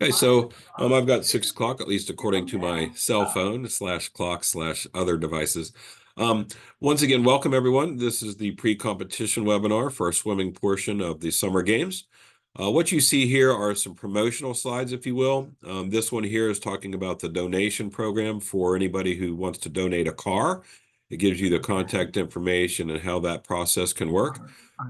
Okay, so I've got 6 o'clock, at least according to my cell phone / clock / other devices. Um, Once again, welcome everyone. This is the pre-competition webinar for our swimming portion of the summer games. What you see here are some promotional slides, if you will. This one here is talking about the donation program for anybody who wants to donate a car. It gives you the contact information and how that process can work.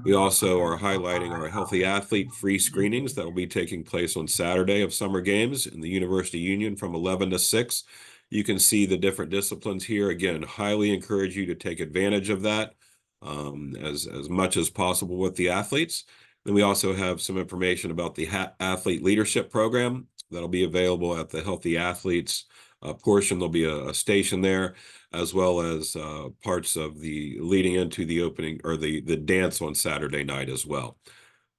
We also are highlighting our healthy athlete free screenings that will be taking place on Saturday of summer games in the University Union from 11 to 6. You can see the different disciplines here. Again, highly encourage you to take advantage of that as much as possible with the athletes. Then we also have some information about the athlete leadership program that'll be available at the healthy athletes portion. There'll be a station there, as well as parts of the leading into the opening or the dance on Saturday night as well.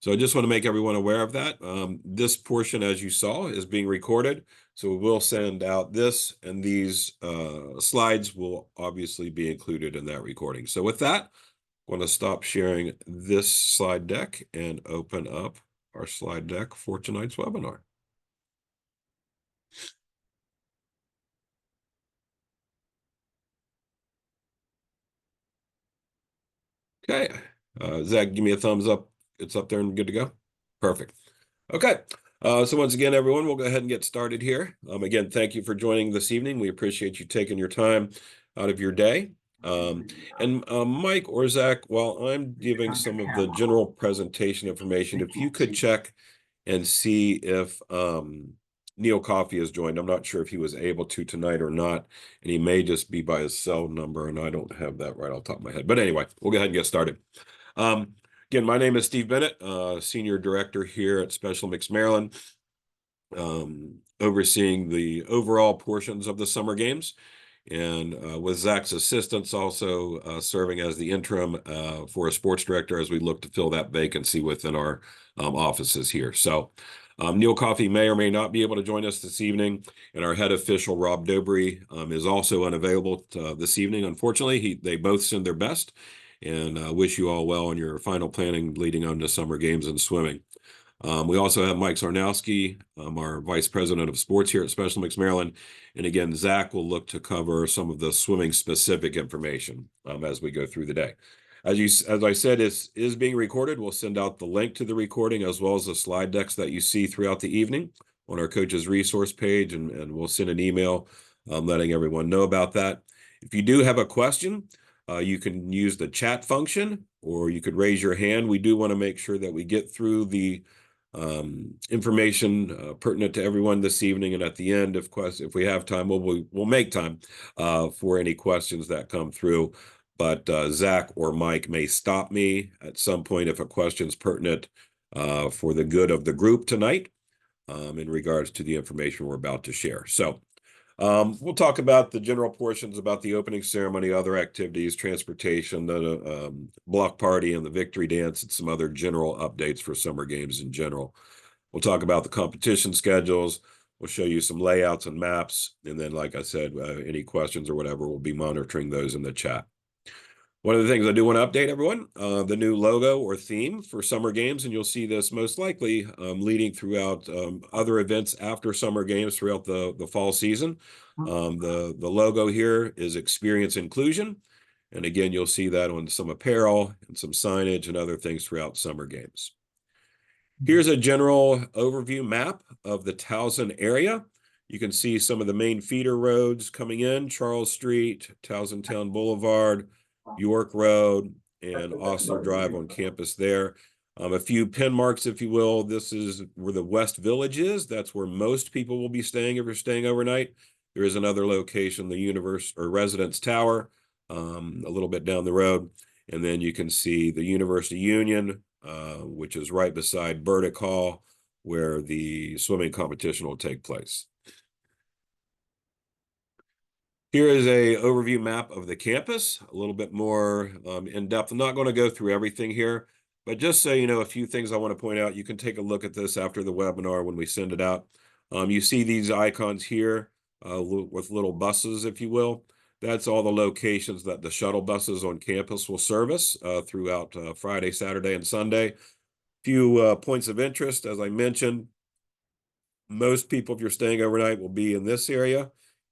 So I just want to make everyone aware of that. This portion, as you saw, is being recorded. So we'll send out this, and these slides will obviously be included in that recording. So with that, I'm going to stop sharing this slide deck and open up our slide deck for tonight's webinar. Okay, Zach, give me a thumbs up. It's up there and good to go. Perfect. Okay, so once again, everyone, we'll go ahead and get started here. Again, thank you for joining this evening. We appreciate you taking your time out of your day. Mike or Zach, while I'm giving some of the general presentation information, if you could check and see if Neil Coffey has joined. I'm not sure if he was able to tonight or not, and he may just be by his cell number, and I don't have that right off the top of my head. But anyway, we'll go ahead and get started. Again, my name is Steve Bennett, Senior Director here at Special Mix Maryland, overseeing the overall portions of the summer games, and with Zach's assistance also serving as the interim for a sports director as we look to fill that vacancy within our offices here. So Neil Coffey may or may not be able to join us this evening, and our head official, Rob Dobry, is also unavailable this evening. Unfortunately, they both send their best, and wish you all well in your final planning leading on to summer games and swimming. We also have Mike Sarnowski, our Vice President of Sports here at Special Mix Maryland. And again, Zach will look to cover some of the swimming specific information as we go through the day. As I said, it is being recorded. We'll send out the link to the recording as well as the slide decks that you see throughout the evening on our coach's resource page, and we'll send an email letting everyone know about that. If you do have a question, you can use the chat function, or you could raise your hand. We do want to make sure that we get through the information pertinent to everyone this evening, and at the end, if we have time, we'll make time for any questions that come through. But Zach or Mike may stop me at some point if a question's pertinent for the good of the group tonight in regards to the information we're about to share. So we'll talk about the general portions about the opening ceremony, other activities, transportation, the block party, and the victory dance, and some other general updates for summer games in general. We'll talk about the competition schedules. We'll show you some layouts and maps. And then, like I said, any questions or whatever, we'll be monitoring those in the chat. One of the things I do want to update everyone, the new logo or theme for summer games, and you'll see this most likely leading throughout other events after summer games throughout the fall season. The logo here is Experience Inclusion. And again, you'll see that on some apparel and some signage and other things throughout summer games. Here's a general overview map of the Towson area. You can see some of the main feeder roads coming in: Charles Street, Towson Town Boulevard, York Road, and Ostler Drive on campus there. A few pin marks, if you will. This is where the West Village is. That's where most people will be staying if you're staying overnight. There is another location, the Residence Tower, a little bit down the road. And then you can see the University Union, which is right beside Burdick Hall, where the swimming competition will take place. Here is a overview map of the campus, a little bit more in depth. I'm not going to go through everything here, but just so you know, a few things I want to point out. You can take a look at this after the webinar when we send it out. You see these icons here with little buses, if you will. That's all the locations that the shuttle buses on campus will service throughout Friday, Saturday, and Sunday. Few points of interest, as I mentioned. Most people, if you're staying overnight, will be in this area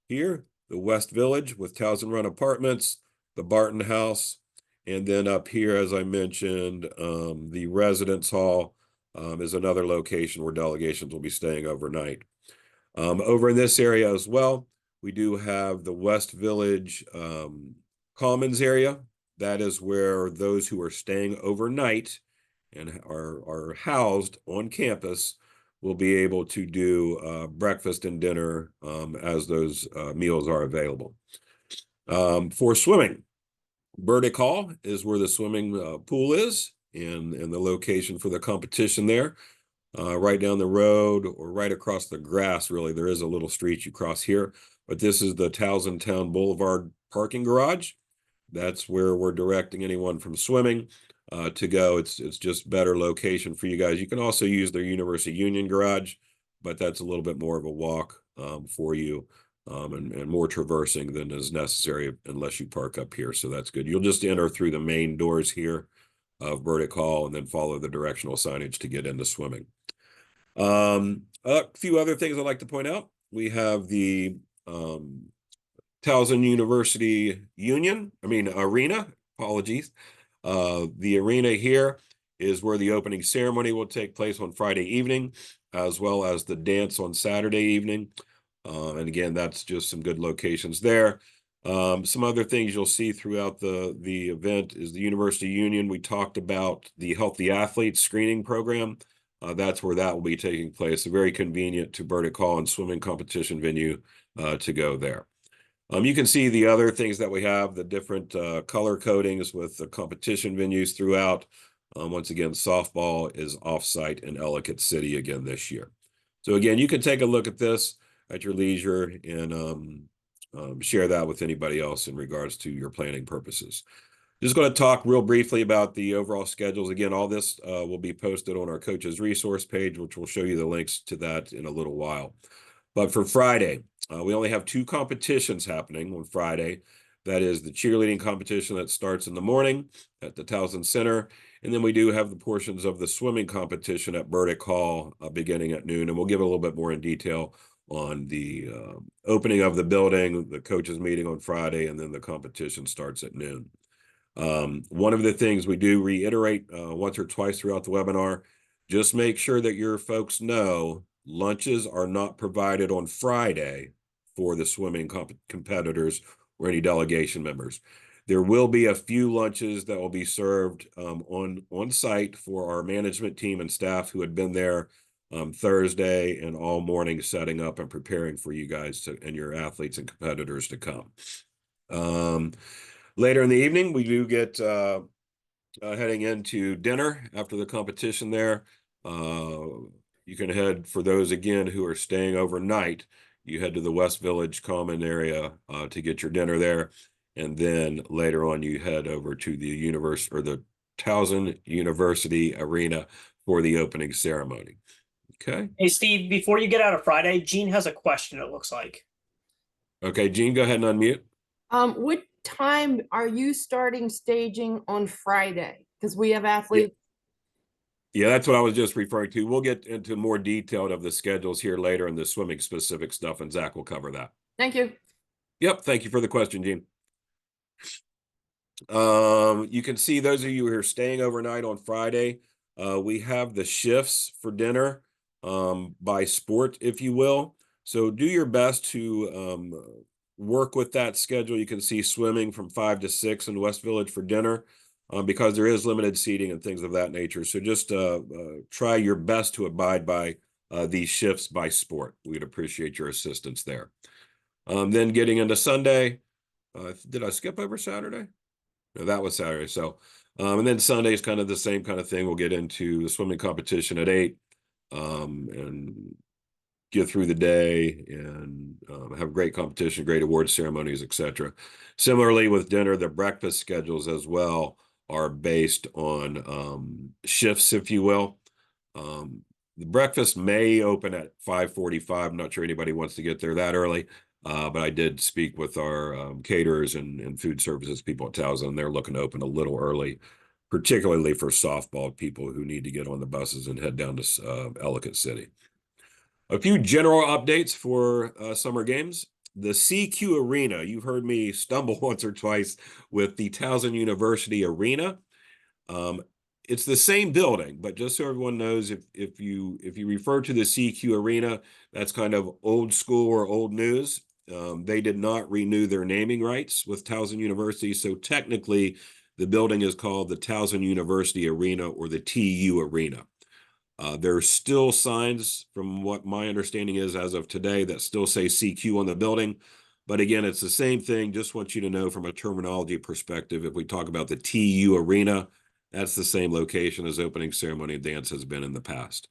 here, the West Village with Towson Run Apartments, the Barton House, and then up here, as I mentioned, the Residence Hall is another location where delegations will be staying overnight. Over in this area as well, we do have the West Village Commons area. That is where those who are staying overnight and are housed on campus will be able to do breakfast and dinner as those meals are available. For swimming, Burdick Hall is where the swimming pool is and the location for the competition there. Right down the road or right across the grass, really. There is a little street you cross here, but this is the Towson Town Boulevard parking garage. That's where we're directing anyone from swimming to go. It's just better location for you guys. You can also use their University Union garage, but that's a little bit more of a walk for you and more traversing than is necessary unless you park up here. So that's good. You'll just enter through the main doors here of Burdick Hall and then follow the directional signage to get into swimming. A few other things I'd like to point out. We have the Towson University Arena, apologies. The arena here is where the opening ceremony will take place on Friday evening, as well as the dance on Saturday evening. And again, that's just some good locations there. Some other things you'll see throughout the event is the University Union. We talked about the Healthy Athletes screening program. That's where that will be taking place. Very convenient to Burdick Hall and swimming competition venue to go there. You can see the other things that we have, the different color codings with the competition venues throughout. Once again, softball is off-site in Ellicott City again this year. So again, you can take a look at this at your leisure and share that with anybody else in regards to your planning purposes. Just going to talk real briefly about the overall schedules. Again, all this will be posted on our coaches resource page, which will show you the links to that in a little while. But for Friday, we only have 2 competitions happening on Friday. That is the cheerleading competition that starts in the morning at the Towson Center. And then we do have the portions of the swimming competition at Burdick Hall beginning at noon. And we'll give a little bit more in detail on the opening of the building, the coaches meeting on Friday, and then the competition starts at noon. One of the things we do reiterate once or twice throughout the webinar, just make sure that your folks know lunches are not provided on Friday for the swimming competitors or any delegation members. There will be a few lunches that will be served on site for our management team and staff who had been there Thursday and all morning setting up and preparing for you guys and your athletes and competitors to come. Later in the evening, we do get heading into dinner after the competition there. You can head, for those, again, who are staying overnight, you head to the West Village Common area to get your dinner there. And then later on, you head over to the Towson University Arena for the opening ceremony. Okay. Hey, Steve, before you get out of Friday, Gene has a question, it looks like. Okay, Gene, go ahead and unmute. What time are you starting staging on Friday? Because we have athletes. Yeah, that's what I was just referring to. We'll get into more detail of the schedules here later in the swimming specific stuff, and Zach will cover that. Thank you. Yep, thank you for the question, Gene. You can see those of you who are staying overnight on Friday, we have the shifts for dinner by sport, if you will. So do your best to work with that schedule. You can see swimming from 5 to 6 in West Village for dinner because there is limited seating and things of that nature. So just try your best to abide by these shifts by sport. We'd appreciate your assistance there. Then getting into Sunday, did I skip over Saturday? No, that was Saturday. So, and then Sunday is kind of the same kind of thing. We'll get into the swimming competition at 8 and get through the day and have great competition, great award ceremonies, etc. Similarly with dinner, the breakfast schedules as well are based on shifts, if you will. The breakfast may open at 5:45. I'm not sure anybody wants to get there that early, but I did speak with our caterers and food services people at Towson, and they're looking to open a little early, particularly for softball people who need to get on the buses and head down to Ellicott City. A few general updates for summer games. The CQ Arena, you've heard me stumble once or twice with the Towson University Arena. It's the same building, but just so everyone knows, if you refer to the CQ Arena, that's kind of old school or old news. They did not renew their naming rights with Towson University, so technically the building is called the Towson University Arena or the TU Arena. There are still signs, from what my understanding is as of today, that still say CQ on the building. But again, it's the same thing. Just want you to know from a terminology perspective, if we talk about the TU Arena, that's the same location as opening ceremony dance has been in the past.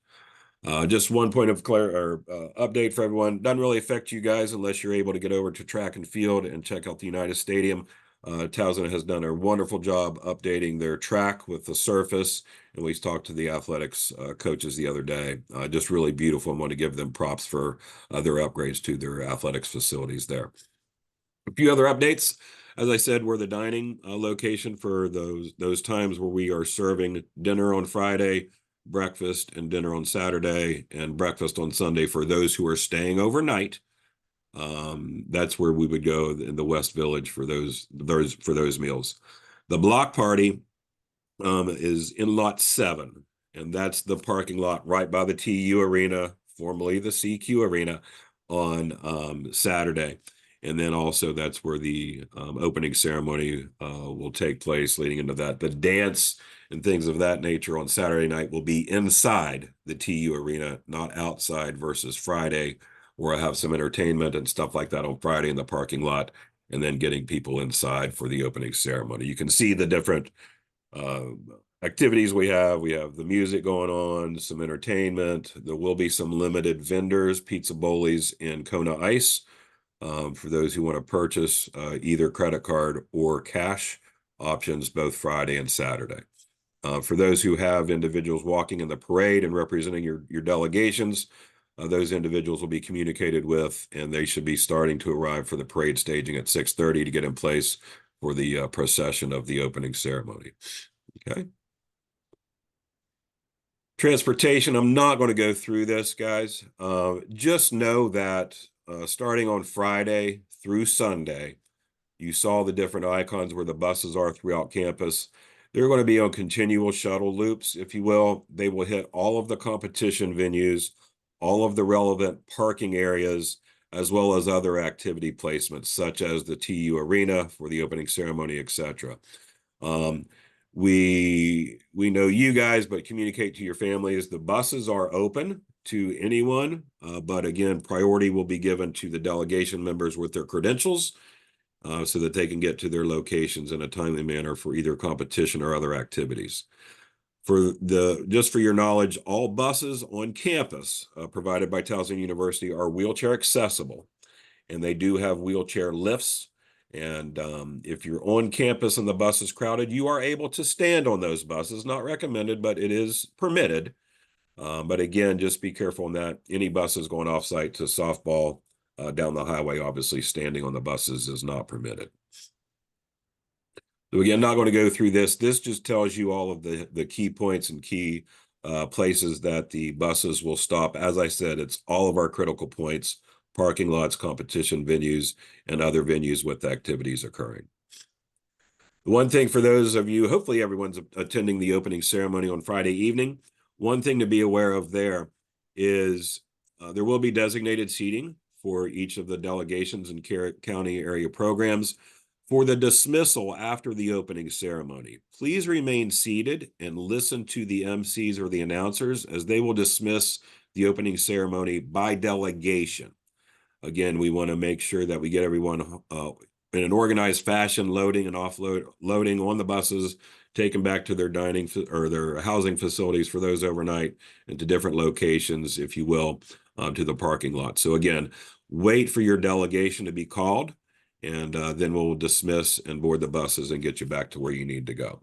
Just one point of update for everyone. Doesn't really affect you guys unless you're able to get over to track and field and check out the United Stadium. Towson has done a wonderful job updating their track with the surface. And we talked to the athletics coaches the other day. Just really beautiful. I want to give them props for their upgrades to their athletics facilities there. A few other updates. As I said, we're the dining location for those times where we are serving dinner on Friday, breakfast and dinner on Saturday, and breakfast on Sunday for those who are staying overnight. That's where we would go in the West Village for those meals. The block party is in lot 7, and that's the parking lot right by the TU Arena, formerly the CQ Arena, on Saturday. And then also that's where the opening ceremony will take place leading into that. The dance and things of that nature on Saturday night will be inside the TU Arena, not outside versus Friday, where I have some entertainment and stuff like that on Friday in the parking lot, and then getting people inside for the opening ceremony. You can see the different activities we have. We have the music going on, some entertainment. There will be some limited vendors, pizza bowlies, and Kona Ice. For those who want to purchase either credit card or cash options, both Friday and Saturday. For those who have individuals walking in the parade and representing your delegations, those individuals will be communicated with, and they should be starting to arrive for the parade staging at 6:30 to get in place for the procession of the opening ceremony. Okay. Transportation, I'm not going to go through this, guys. Just know that starting on Friday through Sunday, you saw the different icons where the buses are throughout campus. They're going to be on continual shuttle loops, if you will. They will hit all of the competition venues, all of the relevant parking areas, as well as other activity placements, such as the TU Arena for the opening ceremony, etc. We know you guys, but communicate to your families. The buses are open to anyone, but again, priority will be given to the delegation members with their credentials so that they can get to their locations in a timely manner for either competition or other activities. Just for your knowledge, all buses on campus provided by Towson University are wheelchair accessible, and they do have wheelchair lifts. And if you're on campus and the bus is crowded, you are able to stand on those buses. Not recommended, but it is permitted. But again, just be careful on that. Any buses going off-site to softball down the highway, obviously standing on the buses is not permitted. So again, not going to go through this. This just tells you all of the key points and key places that the buses will stop. As I said, it's all of our critical points, parking lots, competition venues, and other venues with activities occurring. The one thing for those of you, hopefully everyone's attending the opening ceremony on Friday evening. One thing to be aware of there is there will be designated seating for each of the delegations and county area programs. For the dismissal after the opening ceremony, please remain seated and listen to the MCs or the announcers as they will dismiss the opening ceremony by delegation. Again, we want to make sure that we get everyone in an organized fashion, loading and loading on the buses, taken back to their dining or their housing facilities for those overnight and to different locations, if you will, to the parking lot. So again, wait for your delegation to be called, and then we'll dismiss and board the buses and get you back to where you need to go.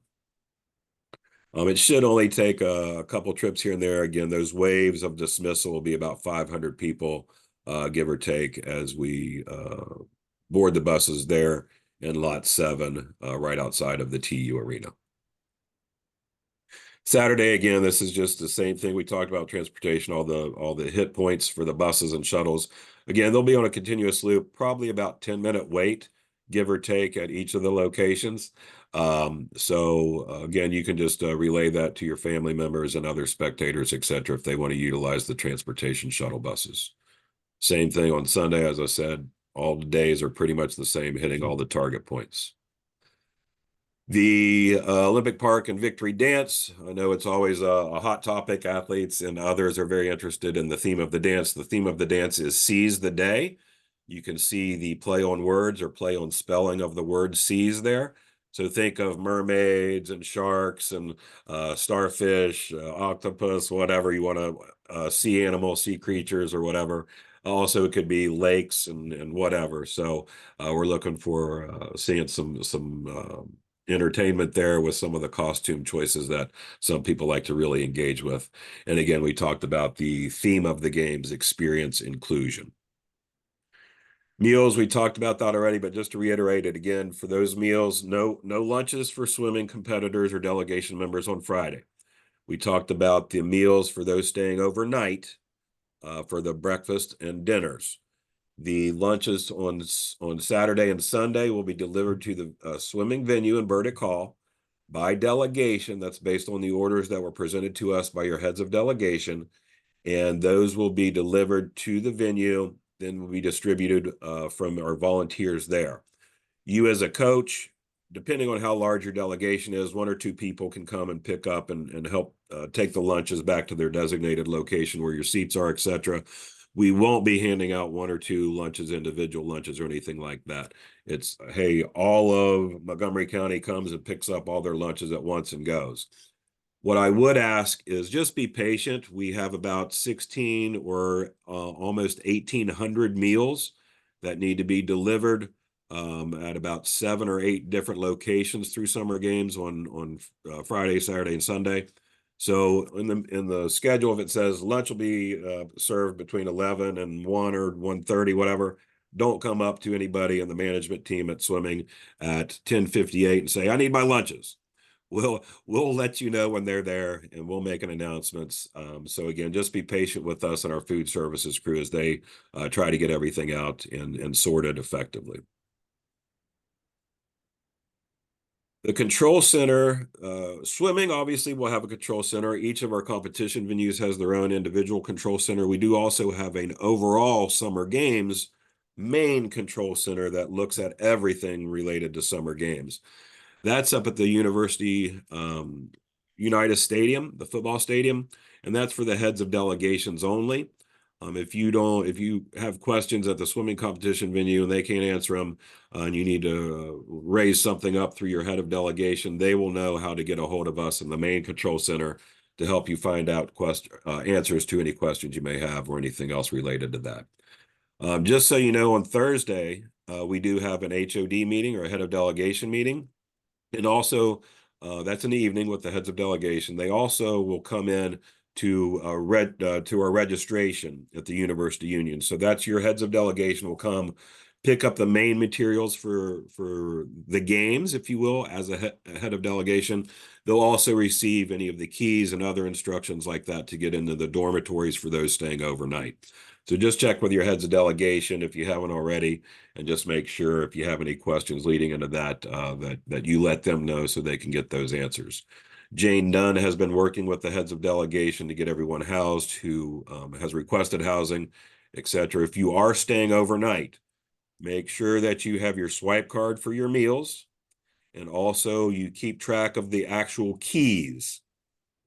It should only take a couple trips here and there. Again, those waves of dismissal will be about 500 people, give or take, as we board the buses there in lot 7, right outside of the TU Arena. Saturday, again, this is just the same thing we talked about, transportation, all the hit points for the buses and shuttles. Again, they'll be on a continuous loop, probably about 10-minute wait, give or take, at each of the locations. Again, you can just relay that to your family members and other spectators, et cetera, if they want to utilize the transportation shuttle buses. Same thing on Sunday, as I said, all the days are pretty much the same, hitting all the target points. The Olympic Park and Victory Dance. I know it's always a hot topic. Athletes and others are very interested in the theme of the dance. The theme of the dance is Seize the Day. You can see the play on words or play on spelling of the word seize there. So think of mermaids and sharks and starfish, octopus, whatever you want to sea animals, sea creatures, or whatever. Also, it could be lakes and whatever. So we're looking for seeing some entertainment there with some of the costume choices that some people like to really engage with. And again, we talked about the theme of the games, experience inclusion. Meals, we talked about that already, but just to reiterate it again, for those meals, no lunches for swimming competitors or delegation members on Friday. We talked about the meals for those staying overnight for the breakfast and dinners. The lunches on Saturday and Sunday will be delivered to the swimming venue in Burdick Hall by delegation. That's based on the orders that were presented to us by your heads of delegation. And those will be delivered to the venue, then will be distributed from our volunteers there. You as a coach, depending on how large your delegation is, 1 or 2 people can come and pick up and help take the lunches back to their designated location where your seats are, et cetera. We won't be handing out 1 or 2 lunches, individual lunches or anything like that. It's, hey, all of Montgomery County comes and picks up all their lunches at once and goes. What I would ask is just be patient. We have about 16 or almost 1,800 meals that need to be delivered at about 7 or 8 different locations through summer games on Friday, Saturday, and Sunday. So in the schedule, if it says lunch will be served between 11 and 1 or 1:30, whatever, don't come up to anybody in the management team at swimming at 10:58 and say, I need my lunches. We'll let you know when they're there and we'll make an announcements. So again, just be patient with us and our food services crew as they try to get everything out and sorted effectively. The control center, swimming, obviously, will have a control center. Each of our competition venues has their own individual control center. We do also have an overall summer games main control center that looks at everything related to summer games. That's up at the University United Stadium, the football stadium, and that's for the heads of delegations only. If you have questions at the swimming competition venue and they can't answer them, and you need to raise something up through your head of delegation, they will know how to get a hold of us in the main control center to help you find out answers to any questions you may have or anything else related to that. Just so you know, on Thursday, we do have an HOD meeting or a head of delegation meeting. And also, that's in the evening with the heads of delegation. They also will come in to our registration at the University Union. So that's your heads of delegation will come pick up the main materials for the games, if you will, as a head of delegation. They'll also receive any of the keys and other instructions like that to get into the dormitories for those staying overnight. So just check with your heads of delegation if you haven't already, and just make sure if you have any questions leading into that, that you let them know so they can get those answers. Jane Dunn has been working with the heads of delegation to get everyone housed who has requested housing, etc. If you are staying overnight, make sure that you have your swipe card for your meals, and also you keep track of the actual keys.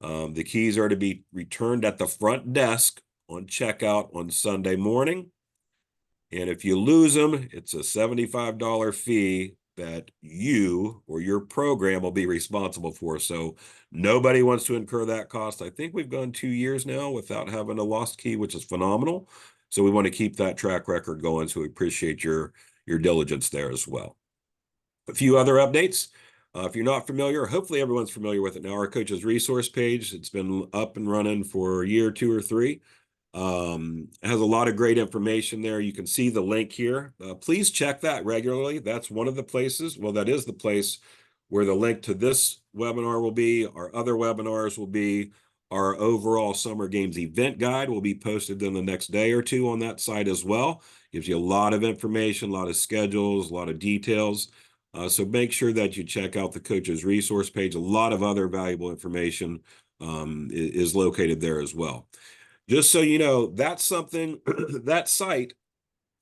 The keys are to be returned at the front desk on checkout on Sunday morning. And if you lose them, it's a $75 fee that you or your program will be responsible for. So nobody wants to incur that cost. I think we've gone 2 years now without having a lost key, which is phenomenal. So we want to keep that track record going. So we appreciate your diligence there as well. A few other updates. If you're not familiar, hopefully everyone's familiar with it now. Our coaches resource page, it's been up and running for a year, 2 or 3. It has a lot of great information there. You can see the link here. Please check that regularly. That's one of the places. Well, that is the place where the link to this webinar will be. Our other webinars will be our overall summer games event guide will be posted in the next day or two on that site as well. Gives you a lot of information, a lot of schedules, a lot of details. So make sure that you check out the coach's resource page. A lot of other valuable information is located there as well. Just so you know, that's something, that site,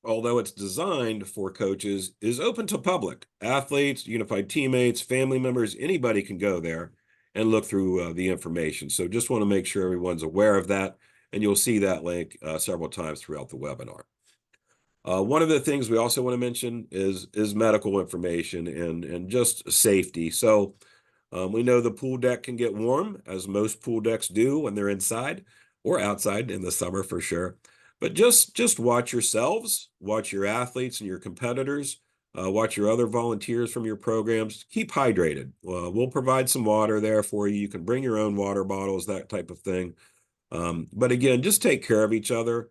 although it's designed for coaches, is open to public. Athletes, unified teammates, family members, anybody can go there and look through the information. So just want to make sure everyone's aware of that, and you'll see that link several times throughout the webinar. One of the things we also want to mention is medical information and just safety. So we know the pool deck can get warm, as most pool decks do when they're inside or outside in the summer for sure. But just watch yourselves, watch your athletes and your competitors, watch your other volunteers from your programs. Keep hydrated. We'll provide some water there for you. You can bring your own water bottles, that type of thing. But again, just take care of each other.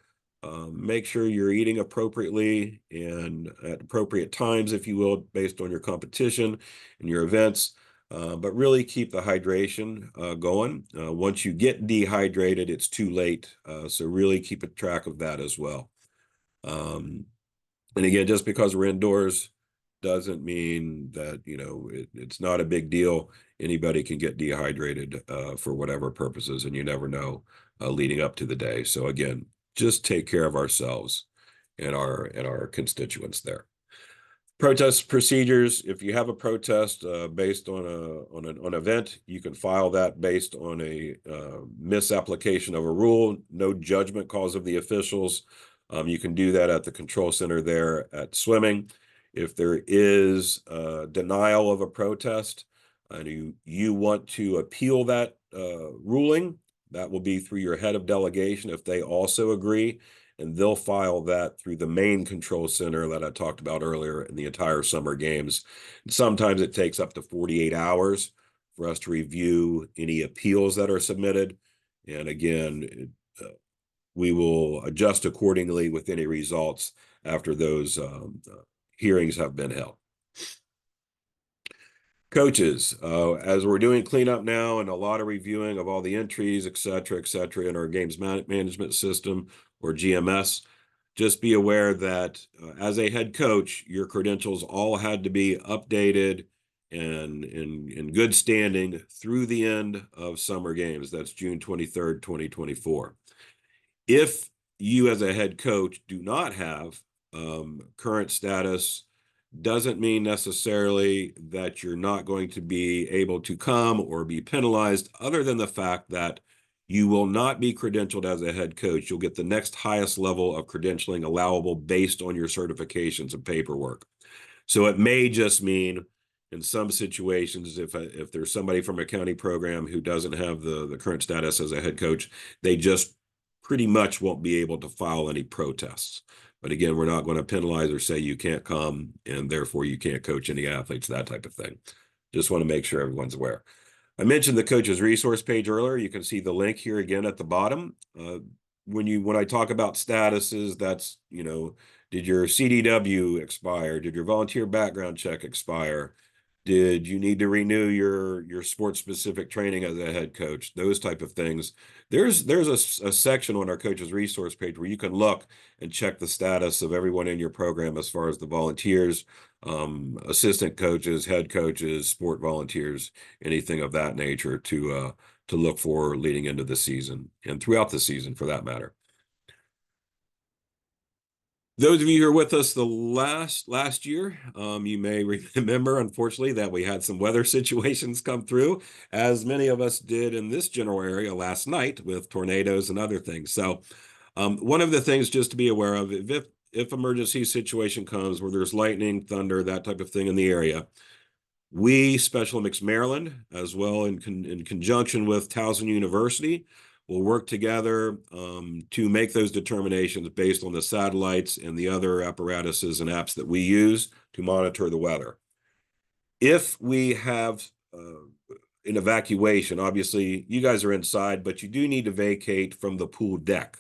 Make sure you're eating appropriately and at appropriate times, if you will, based on your competition and your events. But really keep the hydration going. Once you get dehydrated, it's too late. So really keep a track of that as well. And again, just because we're indoors doesn't mean that, you know, it's not a big deal. Anybody can get dehydrated for whatever purposes, and you never know leading up to the day. So again, just take care of ourselves and our constituents there. Protest procedures. If you have a protest based on an event, you can file that based on a misapplication of a rule. No judgment calls of the officials. You can do that at the control center there at swimming. If there is denial of a protest and you want to appeal that ruling, that will be through your head of delegation if they also agree, and they'll file that through the main control center that I talked about earlier in the entire summer games. And sometimes it takes up to 48 hours for us to review any appeals that are submitted. And again, we will adjust accordingly with any results after those hearings have been held. Coaches, as we're doing cleanup now and a lot of reviewing of all the entries, et cetera, in our games management system or GMS, just be aware that as a head coach, your credentials all had to be updated and in good standing through the end of summer games. That's June 23rd, 2024. If you as a head coach do not have current status, doesn't mean necessarily that you're not going to be able to come or be penalized, other than the fact that you will not be credentialed as a head coach. You'll get the next highest level of credentialing allowable based on your certifications and paperwork. So it may just mean in some situations, if there's somebody from a county program who doesn't have the current status as a head coach, they just pretty much won't be able to file any protests. But again, we're not going to penalize or say you can't come and therefore you can't coach any athletes, that type of thing. Just want to make sure everyone's aware. I mentioned the coach's resource page earlier. You can see the link here again at the bottom. When I talk about statuses, that's, you know, did your CDW expire? Did your volunteer background check expire? Did you need to renew your sports specific training as a head coach? Those type of things. There's a section on our coach's resource page where you can look and check the status of everyone in your program as far as the volunteers, assistant coaches, head coaches, sport volunteers, anything of that nature to look for leading into the season and throughout the season for that matter. Those of you who are with us the last year, you may remember, unfortunately, that we had some weather situations come through, as many of us did in this general area last night with tornadoes and other things. So one of the things just to be aware of, if emergency situation comes where there's lightning, thunder, that type of thing in the area, we, Special Olympics Maryland, as well in conjunction with Towson University, will work together to make those determinations based on the satellites and the other apparatuses and apps that we use to monitor the weather. If we have an evacuation, obviously you guys are inside, but you do need to vacate from the pool deck.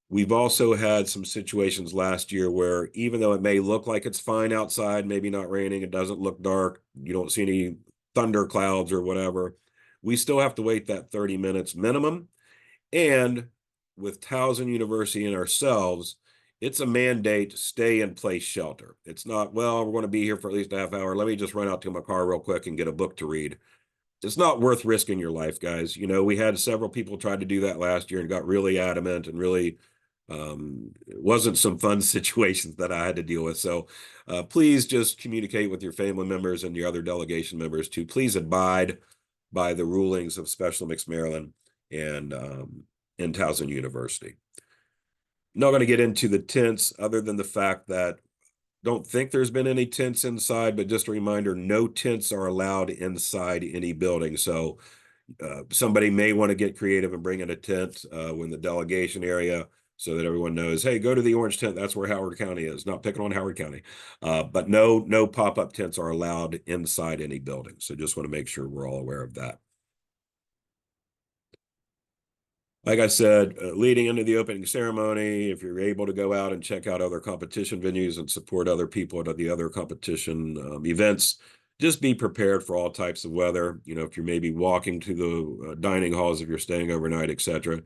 We've also had some situations last year where even though it may look like it's fine outside, maybe not raining, it doesn't look dark, you don't see any thunder clouds or whatever, we still have to wait that 30 minutes minimum. And with Towson University and ourselves, it's a mandate to stay in place shelter. It's not, well, we're going to be here for at least a half hour. Let me just run out to my car real quick and get a book to read. It's not worth risking your life, guys. You know, we had several people try to do that last year and got really adamant and really it wasn't some fun situations that I had to deal with. So please just communicate with your family members and your other delegation members to please abide by the rulings of Special Mixed Maryland and Towson University. Not going to get into the tents other than the fact that don't think there's been any tents inside, but just a reminder, no tents are allowed inside any building. So somebody may want to get creative and bring in a tent in the delegation area so that everyone knows, hey, go to the orange tent. That's where Howard County is. Not picking on Howard County, but no pop-up tents are allowed inside any building. So just want to make sure we're all aware of that. Like I said, leading into the opening ceremony, if you're able to go out and check out other competition venues and support other people at the other competition events, just be prepared for all types of weather. You know, if you're maybe walking to the dining halls, if you're staying overnight, etc.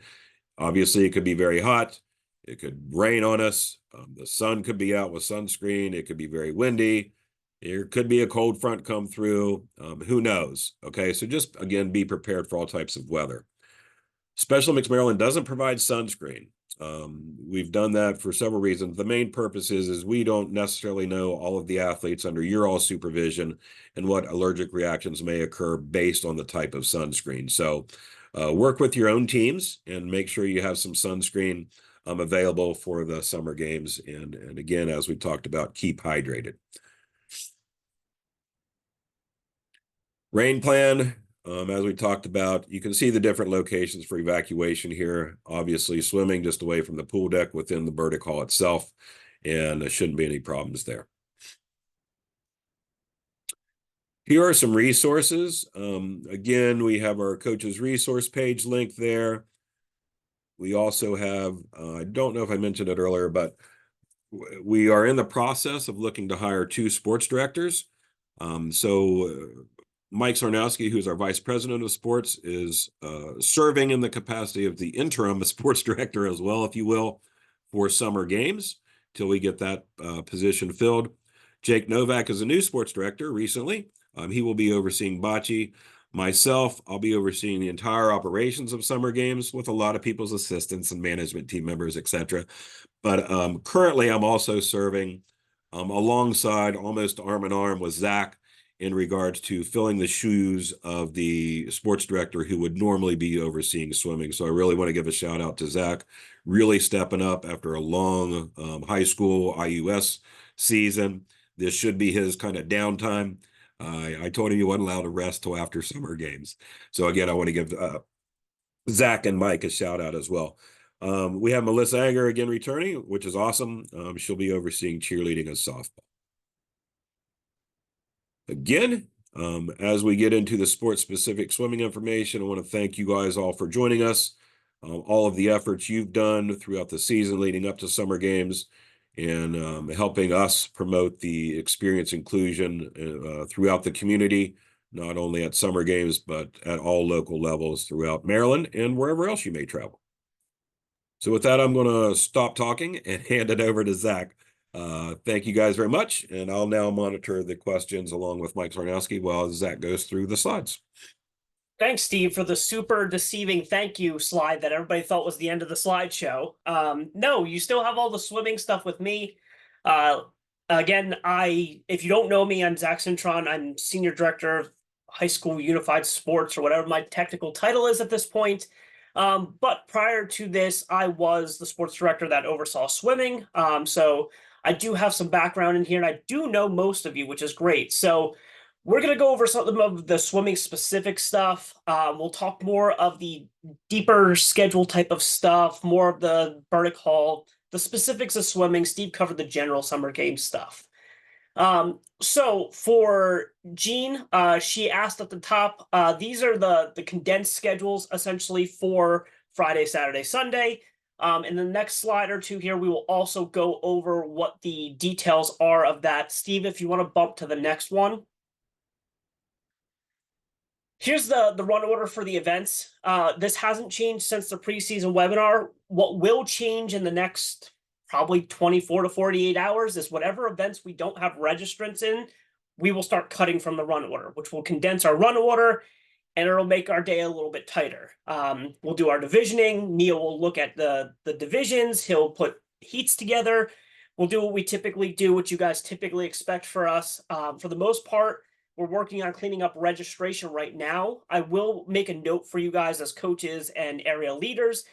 Obviously, it could be very hot. It could rain on us. The sun could be out with sunscreen. It could be very windy. There could be a cold front come through. Who knows? Okay, so just, again, be prepared for all types of weather. Special Mixed Maryland doesn't provide sunscreen. We've done that for several reasons. The main purpose is we don't necessarily know all of the athletes under your all supervision and what allergic reactions may occur based on the type of sunscreen. So work with your own teams and make sure you have some sunscreen available for the summer games. And again, as we talked about, keep hydrated. Rain plan. As we talked about, you can see the different locations for evacuation here. Obviously, swimming just away from the pool deck within the Burdick Hall itself, and there shouldn't be any problems there. Here are some resources. Again, we have our coaches resource page link there. We also have, I don't know if I mentioned it earlier, but we are in the process of looking to hire 2 sports directors. Mike Sarnowski, who's our vice president of sports, is serving in the capacity of the interim sports director as well, if you will, for summer games till we get that position filled. Jake Novak is a new sports director recently. He will be overseeing bocce. Myself, I'll be overseeing the entire operations of summer games with a lot of people's assistants and management team members, etc. But currently, I'm also serving alongside, almost arm in arm with Zach, in regards to filling the shoes of the sports director who would normally be overseeing swimming. So I really want to give a shout out to Zach, really stepping up after a long high school IUS season. This should be his kind of downtime. I told him he wasn't allowed to rest till after summer games. So again, I want to give Zach and Mike a shout out as well. We have Melissa Anger again returning, which is awesome. She'll be overseeing cheerleading and softball. Again, as we get into the sport-specific swimming information, I want to thank you guys all for joining us. All of the efforts you've done throughout the season leading up to summer games and helping us promote the experience inclusion throughout the community, not only at summer games, but at all local levels throughout Maryland and wherever else you may travel. So with that, I'm going to stop talking and hand it over to Zach. Thank you guys very much, and I'll now monitor the questions along with Mike Sarnowski while Zach goes through the slides. Thanks, Steve, for the super deceiving thank you slide that everybody thought was the end of the slideshow. No, you still have all the swimming stuff with me. Again, if you don't know me, I'm Zach Cintron. I'm Senior Director of High School Unified Sports, or whatever my technical title is at this point. But prior to this, I was the sports director that oversaw swimming. So I do have some background in here, and I do know most of you, which is great. So we're going to go over some of the swimming specific stuff. We'll talk more of the deeper schedule type of stuff, more of the Burdick Hall, the specifics of swimming. Steve covered the general summer game stuff. So for Jean, she asked at the top, these are the condensed schedules essentially for Friday, Saturday, Sunday. In the next slide or two here, we will also go over what the details are of that. Steve, if you want to bump to the next one. Here's the run order for the events. This hasn't changed since the preseason webinar. What will change in the next probably 24 to 48 hours is whatever events we don't have registrants in, we will start cutting from the run order, which will condense our run order and it'll make our day a little bit tighter. We'll do our divisioning. Neil will look at the divisions. He'll put heats together. We'll do what we typically do, what you guys typically expect for us. For the most part, we're working on cleaning up registration right now. I will make a note for you guys as coaches and area leaders.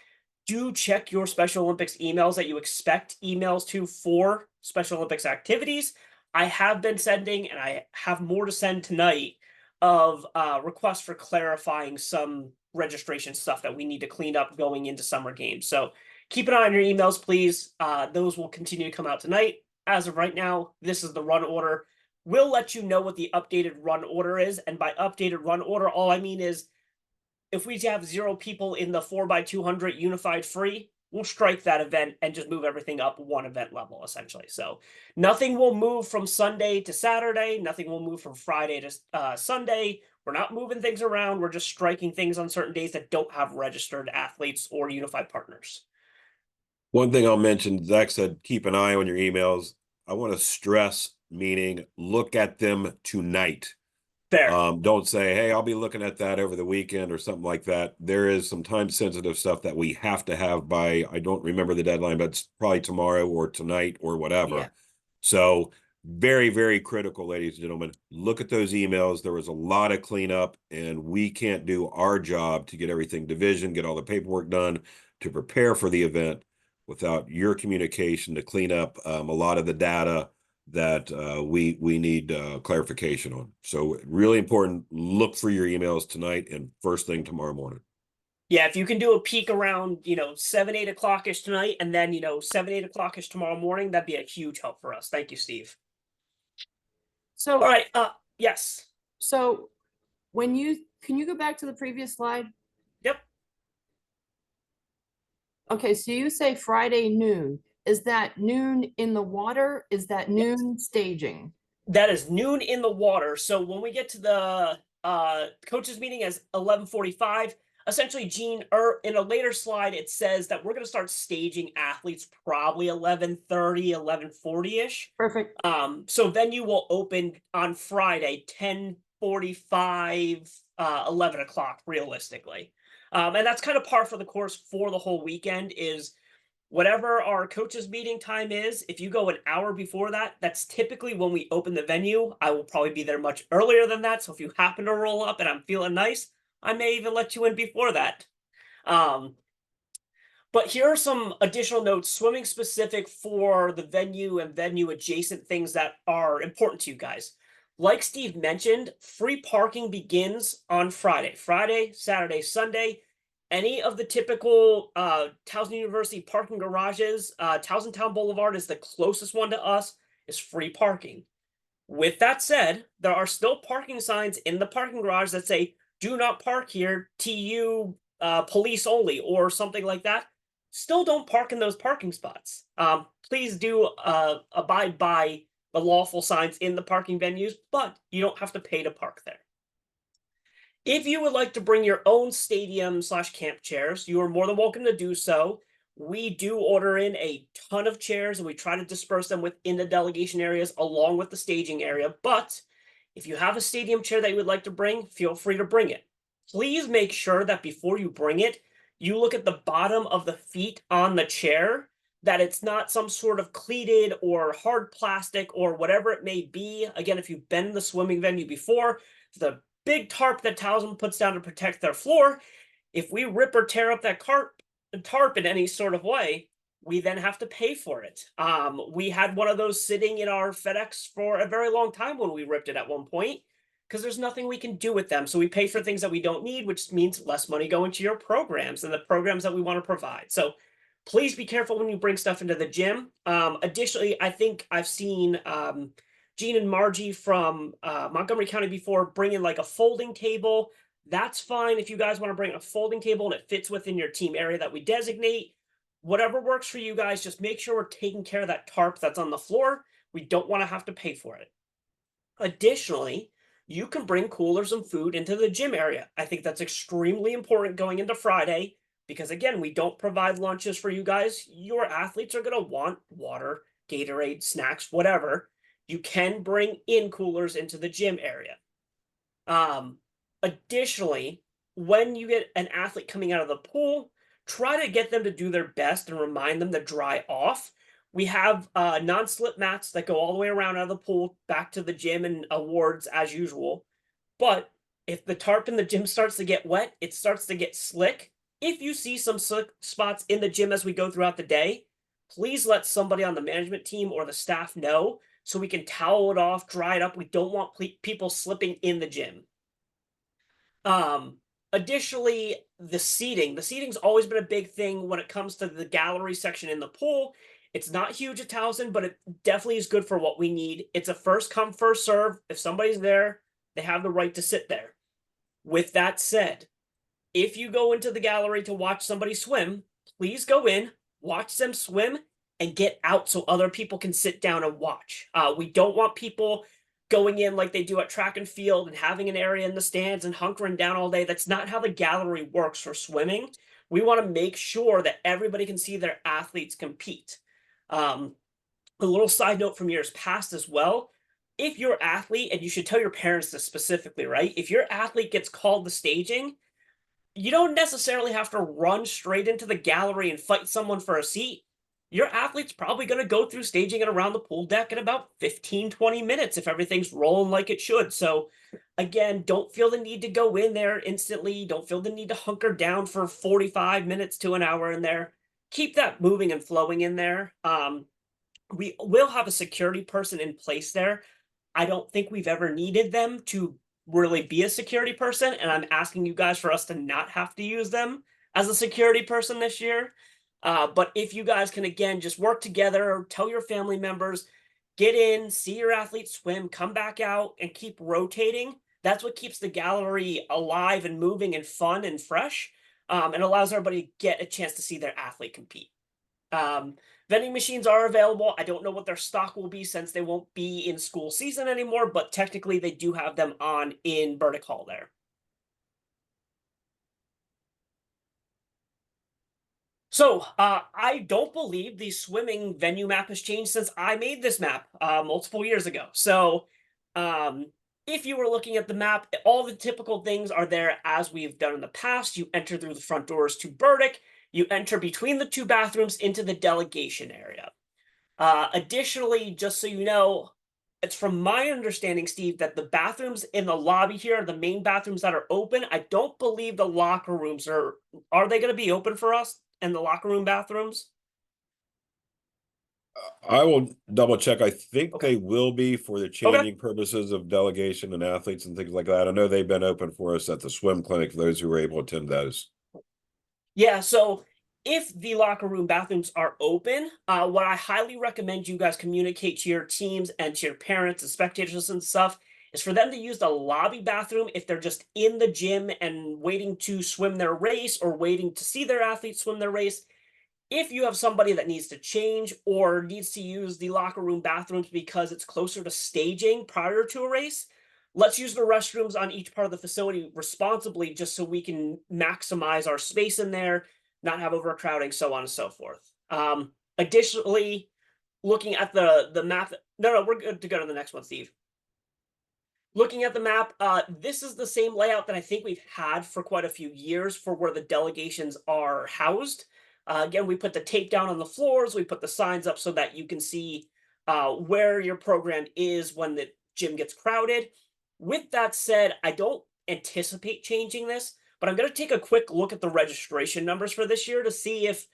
Do check your Special Olympics emails that you expect emails to for Special Olympics activities. I have been sending, and I have more to send tonight, of requests for clarifying some registration stuff that we need to clean up going into summer games. So keep an eye on your emails, please. Those will continue to come out tonight. As of right now, this is the run order. We'll let you know what the updated run order is. And by updated run order, all I mean is if we have 0 people in the 4x200 unified free, we'll strike that event and just move everything up 1 event level, essentially. So nothing will move from Sunday to Saturday. Nothing will move from Friday to Sunday. We're not moving things around. We're just striking things on certain days that don't have registered athletes or unified partners. One thing I'll mention, Zach said, keep an eye on your emails. I want to stress, meaning look at them tonight. Fair. Don't say, hey, I'll be looking at that over the weekend or something like that. There is some time sensitive stuff that we have to have by, I don't remember the deadline, but it's probably tomorrow or tonight or whatever. Yeah. So very, very critical, ladies and gentlemen. Look at those emails. There was a lot of cleanup and we can't do our job to get everything division, get all the paperwork done to prepare for the event without your communication to clean up a lot of the data that we need clarification on. So really important, look for your emails tonight and first thing tomorrow morning. Yeah, if you can do a peek around, 7, 8 o'clock-ish tonight, and then, 7, 8 o'clock-ish tomorrow morning, that'd be a huge help for us. Thank you, Steve. So, All right, yes. so can you go back to the previous slide? Yep. Okay, so you say Friday noon. Is that noon in the water? Is that noon staging? That is noon in the water. So when we get to the coaches meeting as 11:45, essentially, Gene, in a later slide, it says that we're going to start staging athletes probably 11:30, 11:40-ish. Perfect. So venue will open on Friday, 10:45, 11 o'clock, realistically. And that's kind of par for the course for the whole weekend is whatever our coaches meeting time is. If you go an hour before that, that's typically when we open the venue. I will probably be there much earlier than that. So if you happen to roll up and I'm feeling nice, I may even let you in before that. But here are some additional notes, swimming specific for the venue and venue adjacent things that are important to you guys. Like Steve mentioned, free parking begins on Friday, Saturday, Sunday. Any of the typical Towson University parking garages, Towson Town Boulevard is the closest one to us, is free parking. With that said, there are still parking signs in the parking garage that say, do not park here, TU police only, or something like that. Still don't park in those parking spots. Please do abide by the lawful signs in the parking venues, but you don't have to pay to park there. If you would like to bring your own stadium/camp chairs, you are more than welcome to do so. We do order in a ton of chairs and we try to disperse them within the delegation areas along with the staging area. But if you have a stadium chair that you would like to bring, feel free to bring it. Please make sure that before you bring it, you look at the bottom of the feet on the chair, that it's not some sort of cleated or hard plastic or whatever it may be. Again, if you've been in the swimming venue before, the big tarp that Towson puts down to protect their floor, if we rip or tear up that tarp in any sort of way, we then have to pay for it. We had one of those sitting in our FedEx for a very long time when we ripped it at one point, because there's nothing we can do with them. So we pay for things that we don't need, which means less money going to your programs and the programs that we want to provide. So please be careful when you bring stuff into the gym. Additionally, I think I've seen Gene and Margie from Montgomery County before bring in like a folding table. That's fine if you guys want to bring a folding table and it fits within your team area that we designate. Whatever works for you guys, just make sure we're taking care of that tarp that's on the floor. We don't want to have to pay for it. Additionally, you can bring coolers and food into the gym area. I think that's extremely important going into Friday because, again, we don't provide lunches for you guys. Your athletes are going to want water, Gatorade, snacks, whatever. You can bring in coolers into the gym area. Additionally, when you get an athlete coming out of the pool, try to get them to do their best and remind them to dry off. We have non-slip mats that go all the way around out of the pool back to the gym and awards as usual. But if the tarp in the gym starts to get wet, it starts to get slick. If you see some slick spots in the gym as we go throughout the day, please let somebody on the management team or the staff know so we can towel it off, dry it up. We don't want people slipping in the gym. Additionally, the seating. The seating's always been a big thing when it comes to the gallery section in the pool. It's not huge at Towson, but it definitely is good for what we need. It's a first come, first serve. If somebody's there, they have the right to sit there. With that said, if you go into the gallery to watch somebody swim, please go in, watch them swim, and get out so other people can sit down and watch. We don't want people going in like they do at track and field and having an area in the stands and hunkering down all day. That's not how the gallery works for swimming. We want to make sure that everybody can see their athletes compete. A little side note from years past as well. If your athlete, and you should tell your parents this specifically, right? If your athlete gets called to staging, you don't necessarily have to run straight into the gallery and fight someone for a seat. Your athlete's probably going to go through staging and around the pool deck in about 15-20 minutes if everything's rolling like it should. So again, don't feel the need to go in there instantly. Don't feel the need to hunker down for 45 minutes to an hour in there. Keep that moving and flowing in there. We will have a security person in place there. I don't think we've ever needed them to really be a security person, and I'm asking you guys for us to not have to use them as a security person this year. But if you guys can, again, just work together, tell your family members, get in, see your athletes swim, come back out, and keep rotating. That's what keeps the gallery alive and moving and fun and fresh, and allows everybody to get a chance to see their athlete compete. Vending machines are available. I don't know what their stock will be since they won't be in school season anymore, but technically they do have them on in Burdick Hall there. So I don't believe the swimming venue map has changed since I made this map multiple years ago. So if you were looking at the map, all the typical things are there as we've done in the past. You enter through the front doors to Burdick. You enter between the two bathrooms into the delegation area. Additionally, just so you know, it's from my understanding, Steve, that the bathrooms in the lobby here are the main bathrooms that are open. I don't believe the locker rooms are they going to be open for us and the locker room bathrooms? I will double check. I think Okay. they will be for the changing purposes of delegation and athletes and things like that. I know they've been open for us at the swim clinic for those who were able to attend those. Yeah, so if the locker room bathrooms are open, what I highly recommend you guys communicate to your teams and to your parents and spectators and stuff is for them to use the lobby bathroom if they're just in the gym and waiting to swim their race or waiting to see their athletes swim their race. If you have somebody that needs to change or needs to use the locker room bathrooms because it's closer to staging prior to a race, let's use the restrooms on each part of the facility responsibly just so we can maximize our space in there, not have overcrowding, so on and so forth. Additionally, looking at the map, no, we're good to go to the next one, Steve. Looking at the map, this is the same layout that I think we've had for quite a few years for where the delegations are housed. Again, we put the tape down on the floors. We put the signs up so that you can see where your program is when the gym gets crowded. With that said, I don't anticipate changing this, but I'm going to take a quick look at the registration numbers for this year to see if,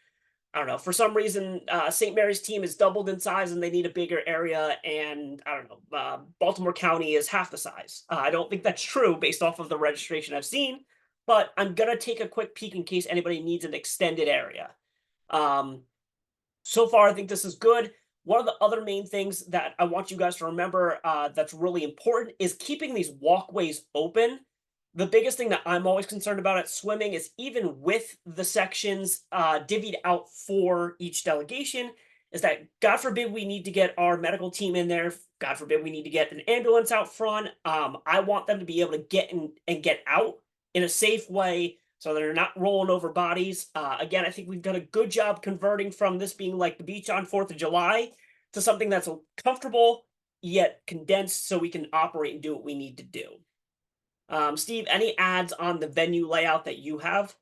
I don't know, for some reason, St. Mary's team is doubled in size and they need a bigger area, and I don't know, Baltimore County is half the size. I don't think that's true based off of the registration I've seen, but I'm going to take a quick peek in case anybody needs an extended area. So far, I think this is good. One of the other main things that I want you guys to remember that's really important is keeping these walkways open. The biggest thing that I'm always concerned about at swimming is even with the sections divvied out for each delegation, is that God forbid we need to get our medical team in there. God forbid we need to get an ambulance out front. I want them to be able to get in and get out in a safe way so they're not rolling over bodies. Again, I think we've done a good job converting from this being like the beach on 4th of July to something that's comfortable yet condensed so we can operate and do what we need to do. Steve, any ads on the venue layout that you have?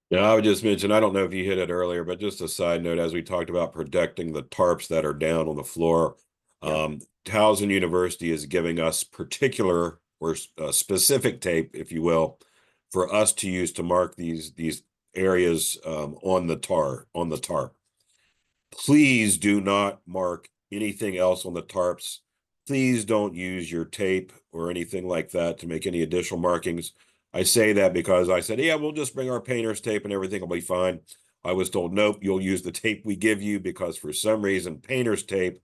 Yeah, I would just mention, I don't know if you hit it earlier, but just a side note, as we talked about protecting the tarps that are down on the floor, Yeah. Towson University is giving us particular or specific tape, if you will, for us to use to mark these areas on the tarp. Please do not mark anything else on the tarps. Please don't use your tape or anything like that to make any additional markings. I say that because I said, yeah, we'll just bring our painter's tape and everything will be fine. I was told, nope, you'll use the tape we give you because for some reason, painter's tape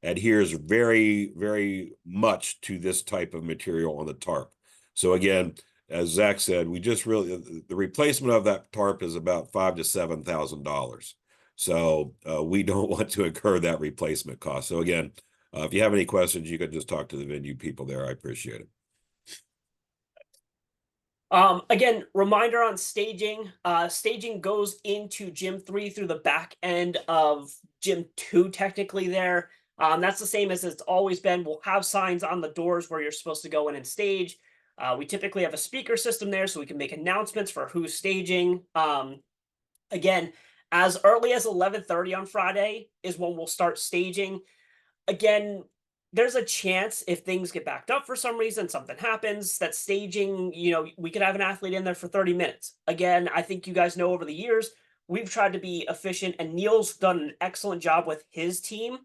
adheres very, very much to this type of material on the tarp. So again, as Zach said, we just really, the replacement of that tarp is about $5,000 to $7,000. So we don't want to incur that replacement cost. So again, if you have any questions, you can just talk to the venue people there. I appreciate it. Again, reminder on staging. Staging goes into Gym 3 through the back end of Gym 2, technically there. That's the same as it's always been. We'll have signs on the doors where you're supposed to go in and stage. We typically have a speaker system there so we can make announcements for who's staging. Again, as early as 11:30 on Friday is when we'll start staging. Again, there's a chance if things get backed up for some reason, something happens, that staging, we could have an athlete in there for 30 minutes. Again, I think you guys know over the years, we've tried to be efficient, and Neil's done an excellent job with his team,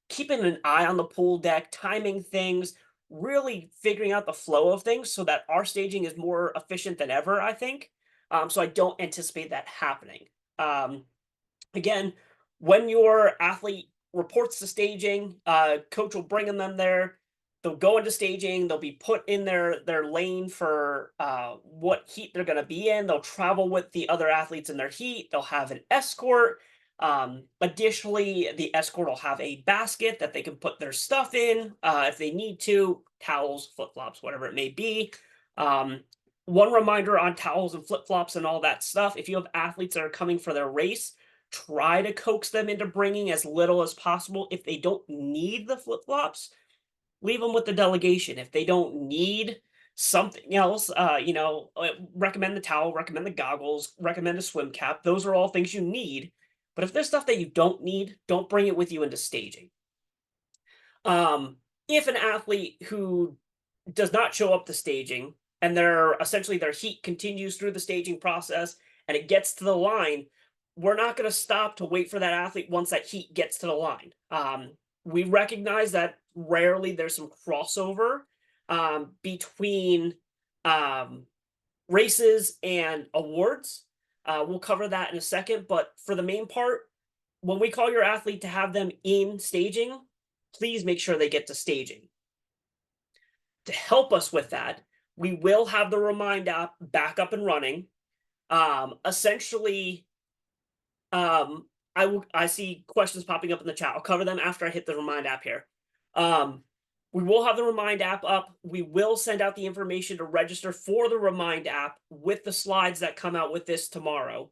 keeping an eye on the pool deck, timing things, really figuring out the flow of things so that our staging is more efficient than ever, I think. So I don't anticipate that happening. Again, when your athlete reports to staging, coach will bring them there. They'll go into staging. They'll be put in their lane for what heat they're going to be in. They'll travel with the other athletes in their heat. They'll have an escort. Additionally, the escort will have a basket that they can put their stuff in if they need to, towels, flip-flops, whatever it may be. One reminder on towels and flip-flops and all that stuff, if you have athletes that are coming for their race, try to coax them into bringing as little as possible. If they don't need the flip-flops, leave them with the delegation. If they don't need something else, recommend the towel, recommend the goggles, recommend a swim cap. Those are all things you need. But if there's stuff that you don't need, don't bring it with you into staging. If an athlete who does not show up to staging and their heat continues through the staging process and it gets to the line, we're not going to stop to wait for that athlete once that heat gets to the line. We recognize that rarely there's some crossover between races and awards. We'll cover that in a second, but for the main part, when we call your athlete to have them in staging, please make sure they get to staging. To help us with that, we will have the Remind app back up and running. Essentially, I see questions popping up in the chat. I'll cover them after I hit the Remind app here. We will have the Remind app up. We will send out the information to register for the Remind app with the slides that come out with this tomorrow.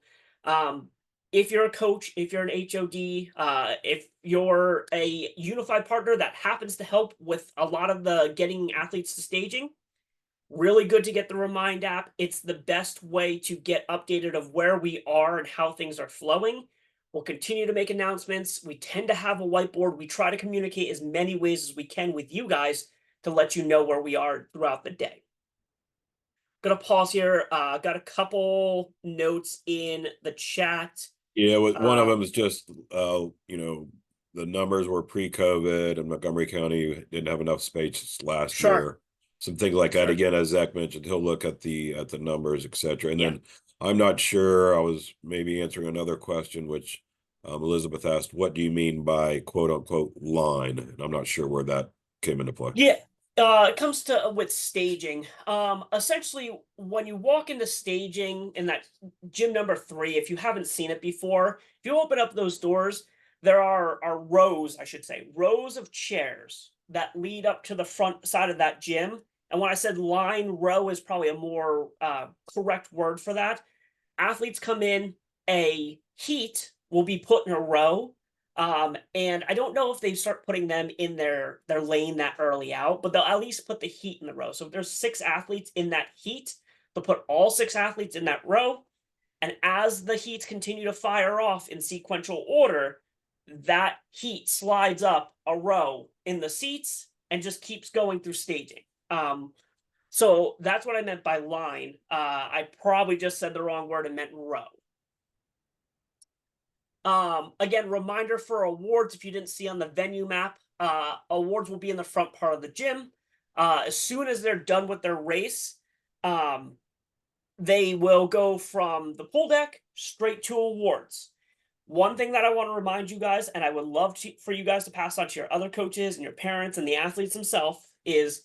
If you're a coach, if you're an HOD, if you're a unified partner that happens to help with a lot of the getting athletes to staging, really good to get the Remind app. It's the best way to get updated of where we are and how things are flowing. We'll continue to make announcements. We tend to have a whiteboard. We try to communicate as many ways as we can with you guys to let you know where we are throughout the day. Gonna pause here. Got a couple notes in the chat. Yeah, one of them is just, the numbers were pre-COVID and Montgomery County didn't have enough space last year. Some things like that. Again, as Zach mentioned, he'll look at the numbers, etc. And then I'm not sure, I was maybe answering another question, which Elizabeth asked, what do you mean by quote unquote line? And I'm not sure where that came into play. Yeah, it comes to with staging. Essentially, when you walk into staging in that gym number 3, if you haven't seen it before, if you open up those doors, there are rows, I should say, rows of chairs that lead up to the front side of that gym. And when I said line, row is probably a more correct word for that. Athletes come in, a heat will be put in a row. And I don't know if they start putting them in their lane that early out, but they'll at least put the heat in the row. So if there's 6 athletes in that heat, they'll put all 6 athletes in that row. And as the heats continue to fire off in sequential order, that heat slides up a row in the seats and just keeps going through staging. So that's what I meant by line. I probably just said the wrong word and meant row. Again, reminder for awards, if you didn't see on the venue map, awards will be in the front part of the gym. As soon as they're done with their race, they will go from the pool deck straight to awards. One thing that I want to remind you guys, and I would love for you guys to pass on to your other coaches and your parents and the athletes themselves, is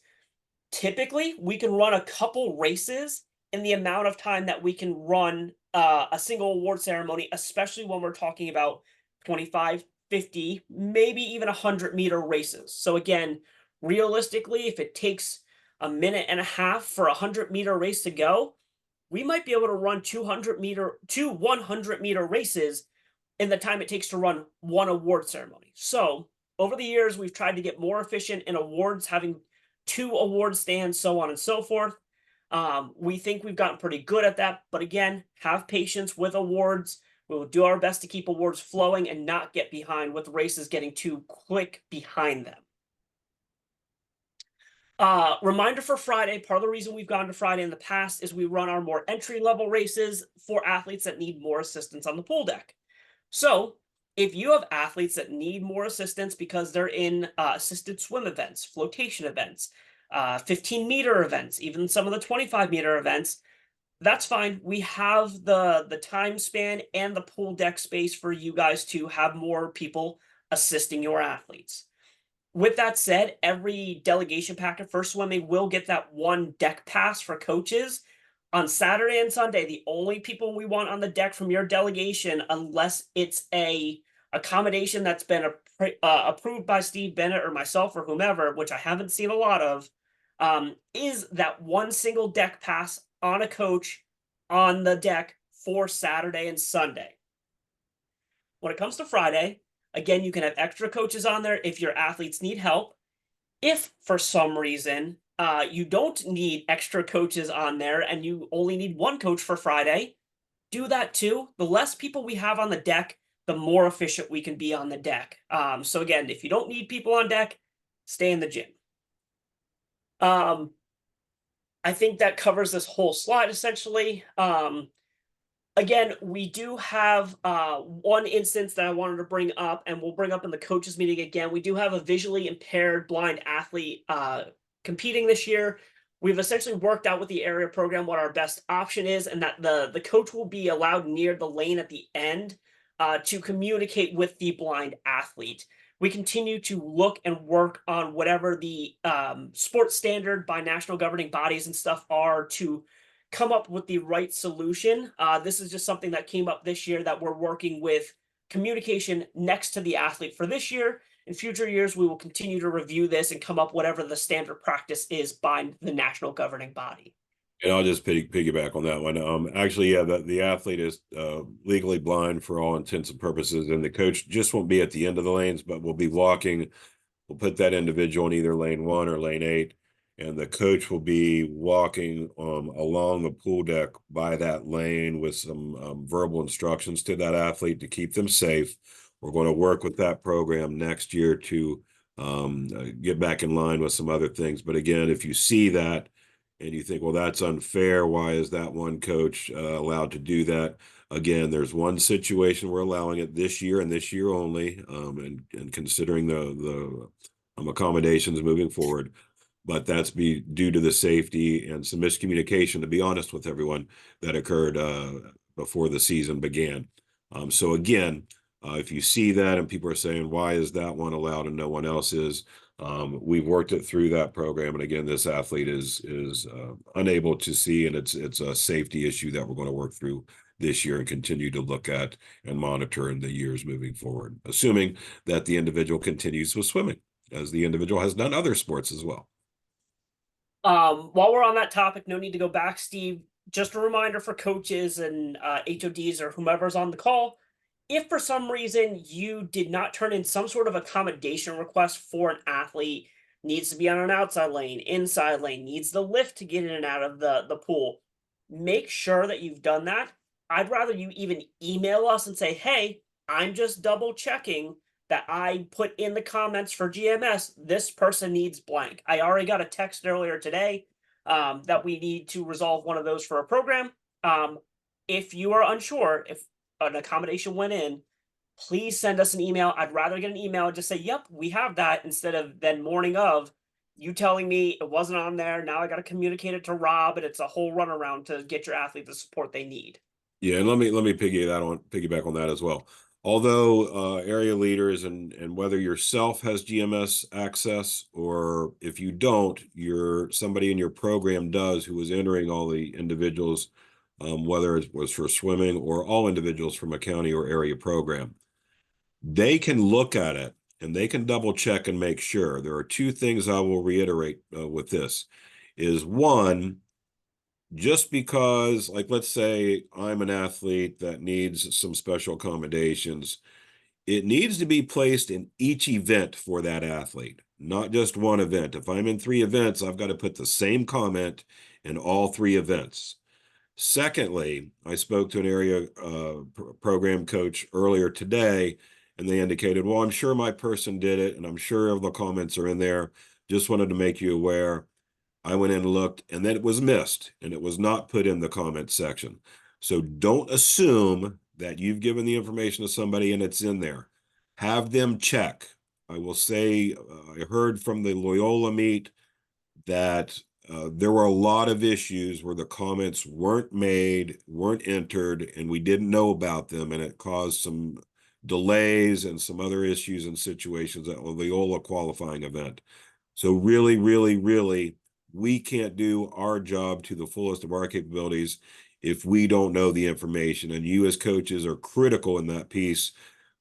typically we can run a couple races in the amount of time that we can run a single award ceremony, especially when we're talking about 25, 50, maybe even 100-meter races. So again, realistically, if it takes a minute and a half for a 100-meter race to go, we might be able to run 2 100-meter races in the time it takes to run one award ceremony. So over the years, we've tried to get more efficient in awards, having 2 award stands, so on and so forth. We think we've gotten pretty good at that, but again, have patience with awards. We will do our best to keep awards flowing and not get behind with races getting too quick behind them. Reminder for Friday, part of the reason we've gone to Friday in the past is we run our more entry-level races for athletes that need more assistance on the pool deck. So if you have athletes that need more assistance because they're in assisted swim events, flotation events, 15-meter events, even some of the 25-meter events, that's fine. We have the time span and the pool deck space for you guys to have more people assisting your athletes. With that said, every delegation packet for swimming will get that one deck pass for coaches. On Saturday and Sunday, the only people we want on the deck from your delegation, unless it's a accommodation that's been approved by Steve Bennett or myself or whomever, which I haven't seen a lot of, is that one single deck pass on a coach on the deck for Saturday and Sunday. When it comes to Friday, again, you can have extra coaches on there if your athletes need help. If for some reason you don't need extra coaches on there and you only need one coach for Friday, do that too. The less people we have on the deck, the more efficient we can be on the deck. So again, if you don't need people on deck, stay in the gym. I think that covers this whole slide essentially. Again, we do have one instance that I wanted to bring up, and we'll bring up in the coaches meeting again. We do have a visually impaired blind athlete competing this year. We've essentially worked out with the area program what our best option is, and that the coach will be allowed near the lane at the end to communicate with the blind athlete. We continue to look and work on whatever the sports standard by national governing bodies and stuff are to come up with the right solution. This is just something that came up this year that we're working with communication next to the athlete for this year. In future years, we will continue to review this and come up whatever the standard practice is by the national governing body. And I'll just piggyback on that one. Actually, yeah, the athlete is legally blind for all intents and purposes, and the coach just won't be at the end of the lanes, but will be walking. We'll put that individual in either lane 1 or lane 8, and the coach will be walking along the pool deck by that lane with some verbal instructions to that athlete to keep them safe. We're going to work with that program next year to get back in line with some other things. But again, if you see that and you think, well, that's unfair, why is that one coach allowed to do that? Again, there's one situation we're allowing it this year and this year only, and considering the accommodations moving forward. But that's due to the safety and some miscommunication, to be honest with everyone, that occurred before the season began. So again, if you see that and people are saying, why is that one allowed and no one else is? We've worked it through that program. And again, this athlete is unable to see, and it's a safety issue that we're going to work through this year and continue to look at and monitor in the years moving forward, assuming that the individual continues with swimming, as the individual has done other sports as well. While we're on that topic, no need to go back, Steve. Just a reminder for coaches and HODs or whomever's on the call. If for some reason you did not turn in some sort of accommodation request for an athlete, needs to be on an outside lane, inside lane, needs the lift to get in and out of the pool, make sure that you've done that. I'd rather you even email us and say, hey, I'm just double checking that I put in the comments for GMS, this person needs blank. I already got a text earlier today that we need to resolve one of those for a program. If you are unsure if an accommodation went in, please send us an email. I'd rather get an email and just say, yep, we have that, instead of then morning of you telling me it wasn't on there. Now I got to communicate it to Rob, and it's a whole runaround to get your athlete the support they need. Yeah, and let me piggyback on that as well. Although area leaders and whether yourself has GMS access, or if you don't, somebody in your program does, who is entering all the individuals, whether it was for swimming or all individuals from a county or area program, they can look at it and they can double check and make sure. There are two things I will reiterate with this. Is one, just because, like, let's say I'm an athlete that needs some special accommodations, it needs to be placed in each event for that athlete, not just one event. If I'm in 3 events, I've got to put the same comment in all 3 events. Secondly, I spoke to an area program coach earlier today, and they indicated, well, I'm sure my person did it, and I'm sure the comments are in there. Just wanted to make you aware. I went in and looked, and then it was missed, and it was not put in the comment section. So don't assume that you've given the information to somebody and it's in there. Have them check. I will say, I heard from the Loyola meet that there were a lot of issues where the comments weren't made, weren't entered, and we didn't know about them, and it caused some delays and some other issues and situations at the Loyola qualifying event. So really, really, really, we can't do our job to the fullest of our capabilities if we don't know the information, and you as coaches are critical in that piece.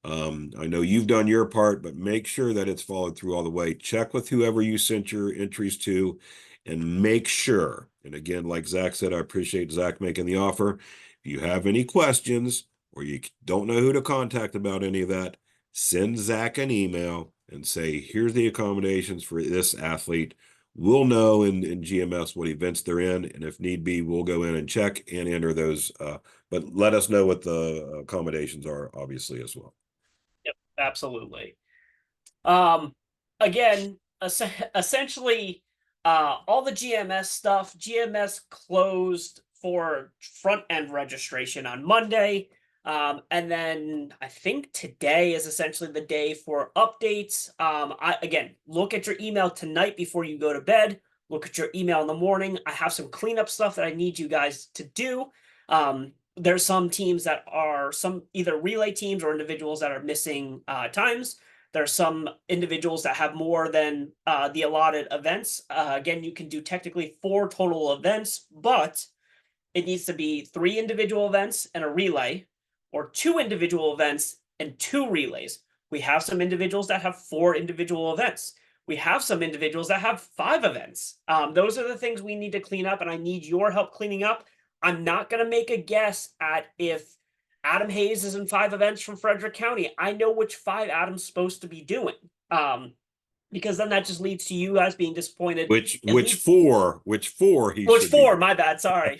I know you've done your part, but make sure that it's followed through all the way. Check with whoever you sent your entries to and make sure. And again, like Zach said, I appreciate Zach making the offer. If you have any questions or you don't know who to contact about any of that, send Zach an email and say, here's the accommodations for this athlete. We'll know in GMS what events they're in, and if need be, we'll go in and check and enter those. But let us know what the accommodations are, obviously, as well. Yep, absolutely. Again, essentially, all the GMS stuff, GMS closed for front end registration on Monday. And then I think today is essentially the day for updates. Again, look at your email tonight before you go to bed. Look at your email in the morning. I have some cleanup stuff that I need you guys to do. There's some teams that are either relay teams or individuals that are missing times. There's some individuals that have more than the allotted events. Again, you can do technically 4 total events, but it needs to be 3 individual events and a relay, or 2 individual events and 2 relays. We have some individuals that have 4 individual events. We have some individuals that have 5 events. Those are the things we need to clean up, and I need your help cleaning up. I'm not going to make a guess at if Adam Hayes is in 5 events from Frederick County. I know which 5 Adam's supposed to be doing. Because then that just leads to you guys being disappointed. Which four he should be. My bad. Sorry.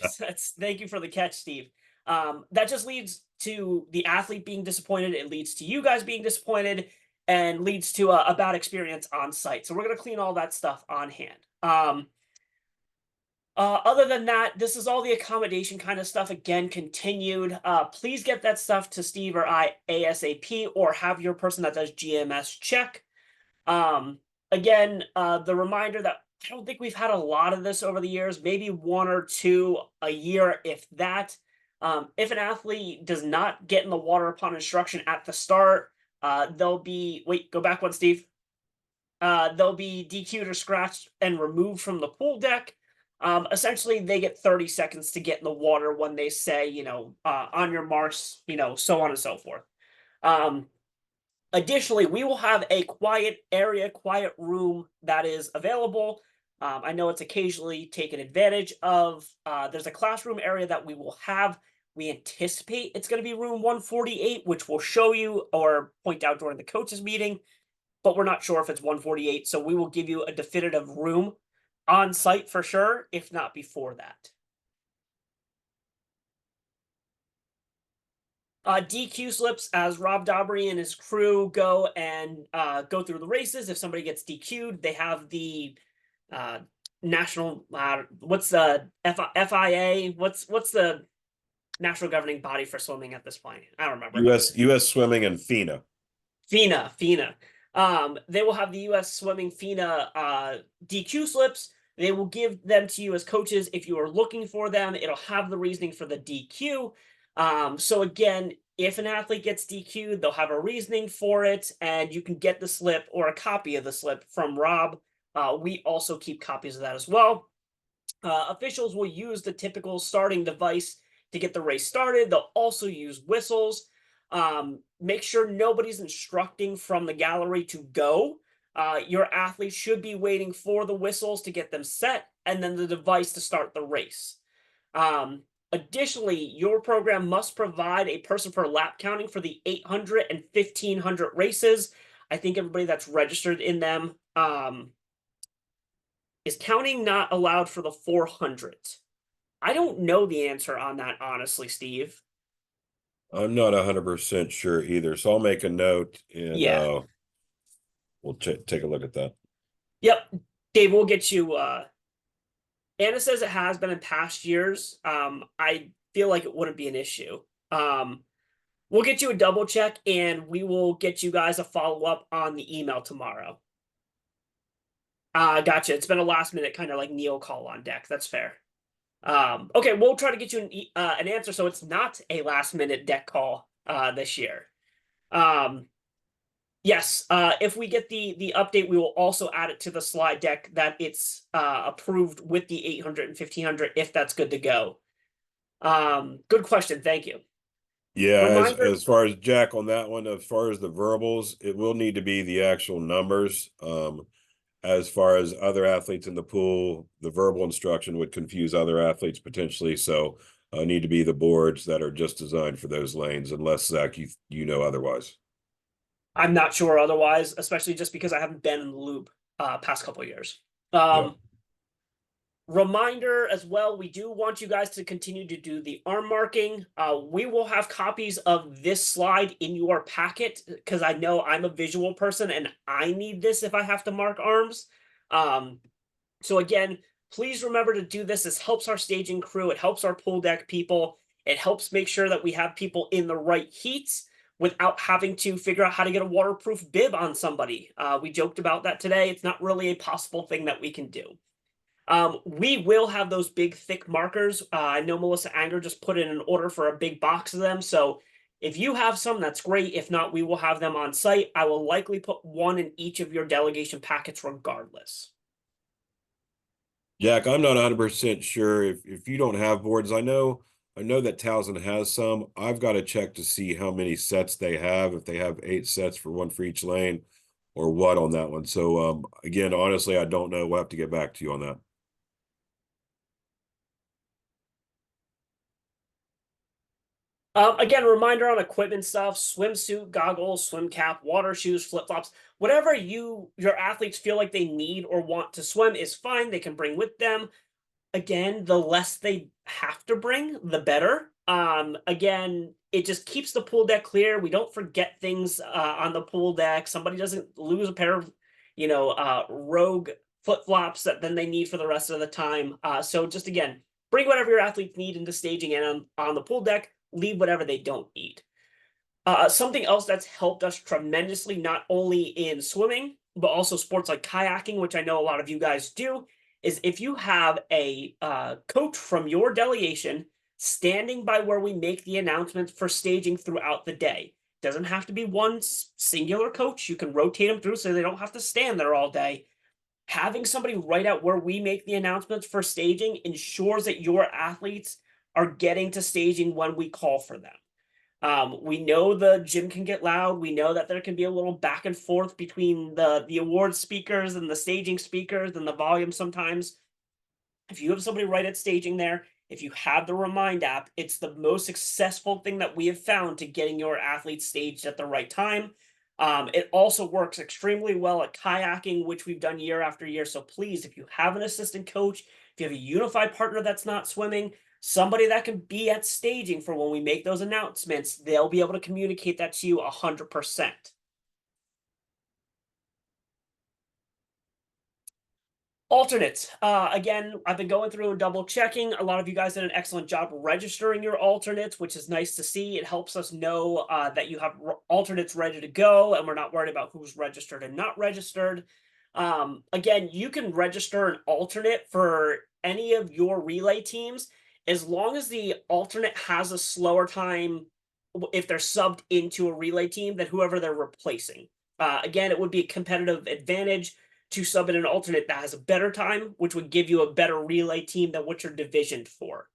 Thank you for the catch, Steve. That just leads to the athlete being disappointed. It leads to you guys being disappointed, and leads to a bad experience on site. So we're going to clean all that stuff on hand. Other than that, this is all the accommodation kind of stuff, again, continued. Please get that stuff to Steve or I ASAP, or have your person that does GMS check. Again, the reminder that I don't think we've had a lot of this over the years, maybe 1 or 2 a year, if that. If an athlete does not get in the water upon instruction at the start, they'll be, go back one, Steve. They'll be DQ'd or scratched and removed from the pool deck. Essentially, they get 30 seconds to get in the water when they say, on your marks, so on and so forth. Additionally, we will have a quiet area, quiet room that is available. I know it's occasionally taken advantage of. There's a classroom area that we will have. We anticipate it's going to be room 148, which we'll show you or point out during the coaches meeting, but we're not sure if it's 148. So we will give you a definitive room on site for sure, if not before that. DQ slips as Rob Dobry and his crew go and go through the races. If somebody gets DQ'd, they have the national what's the FIA? What's the national governing body for swimming at this point? I don't remember. US Swimming and FINA. FINA. They will have the US Swimming FINA DQ slips. They will give them to you as coaches if you are looking for them. It'll have the reasoning for the DQ. So again, if an athlete gets DQ'd, they'll have a reasoning for it, and you can get the slip or a copy of the slip from Rob. We also keep copies of that as well. Officials will use the typical starting device to get the race started. They'll also use whistles. Make sure nobody's instructing from the gallery to go. Your athletes should be waiting for the whistles to get them set, and then the device to start the race. Additionally, your program must provide a person per lap counting for the 800 and 1500 races. I think everybody that's registered in them is counting not allowed for the 400. I don't know the answer on that, honestly, Steve. I'm not 100% sure either, so I'll make a note and we'll take a look at that. Yep, Dave, we'll get you. Anna says it has been in past years. I feel like it wouldn't be an issue. We'll get you a double check, and we will get you guys a follow-up on the email tomorrow. Gotcha. It's been a last-minute kind of like Neo call on deck. That's fair. Okay, we'll try to get you an answer so it's not a last-minute deck call this year. Yes, if we get the update, we will also add it to the slide deck that it's approved with the 800 and 1500 if that's good to go. Good question. Thank you. Yeah, as far as Jack on that one, as far as the verbals, it will need to be the actual numbers. As far as other athletes in the pool, the verbal instruction would confuse other athletes potentially. So need to be the boards that are just designed for those lanes, unless Zach, you know otherwise. I'm not sure otherwise, especially just because I haven't been in the loop past couple of years. Reminder as well, we do want you guys to continue to do the arm marking. We will have copies of this slide in your packet because I know I'm a visual person and I need this if I have to mark arms. So again, please remember to do this. This helps our staging crew. It helps our pool deck people. It helps make sure that we have people in the right heats without having to figure out how to get a waterproof bib on somebody. We joked about that today. It's not really a possible thing that we can do. We will have those big, thick markers. I know Melissa Anger just put in an order for a big box of them. So if you have some, that's great. If not, we will have them on site. I will likely put one in each of your delegation packets regardless. Jack, I'm not 100% sure if you don't have boards. I know that Towson has some. I've got to check to see how many sets they have, if they have 8 sets for one for each lane or what on that one. So again, honestly, I don't know. We'll have to get back to you on that. Again, a reminder on equipment stuff: swimsuit, goggles, swim cap, water shoes, flip-flops, whatever your athletes feel like they need or want to swim is fine. They can bring with them. Again, the less they have to bring, the better. Again, it just keeps the pool deck clear. We don't forget things on the pool deck. Somebody doesn't lose a pair of, rogue flip-flops that then they need for the rest of the time. So just again, bring whatever your athletes need into staging and on the pool deck. Leave whatever they don't need. Something else that's helped us tremendously, not only in swimming, but also sports like kayaking, which I know a lot of you guys do, is if you have a coach from your delegation standing by where we make the announcements for staging throughout the day. Doesn't have to be one singular coach. You can rotate them through so they don't have to stand there all day. Having somebody right out where we make the announcements for staging ensures that your athletes are getting to staging when we call for them. We know the gym can get loud. We know that there can be a little back and forth between the award speakers and the staging speakers and the volume sometimes. If you have somebody right at staging there, if you have the Remind app, it's the most successful thing that we have found to getting your athletes staged at the right time. It also works extremely well at kayaking, which we've done year after year. So please, if you have an assistant coach, if you have a unified partner that's not swimming, somebody that can be at staging for when we make those announcements, they'll be able to communicate that to you 100%. Alternates. Again, I've been going through and double checking. A lot of you guys did an excellent job registering your alternates, which is nice to see. It helps us know that you have alternates ready to go and we're not worried about who's registered and not registered. Again, you can register an alternate for any of your relay teams as long as the alternate has a slower time if they're subbed into a relay team than whoever they're replacing. Again, it would be a competitive advantage to sub in an alternate that has a better time, which would give you a better relay team than what you're divisioned for.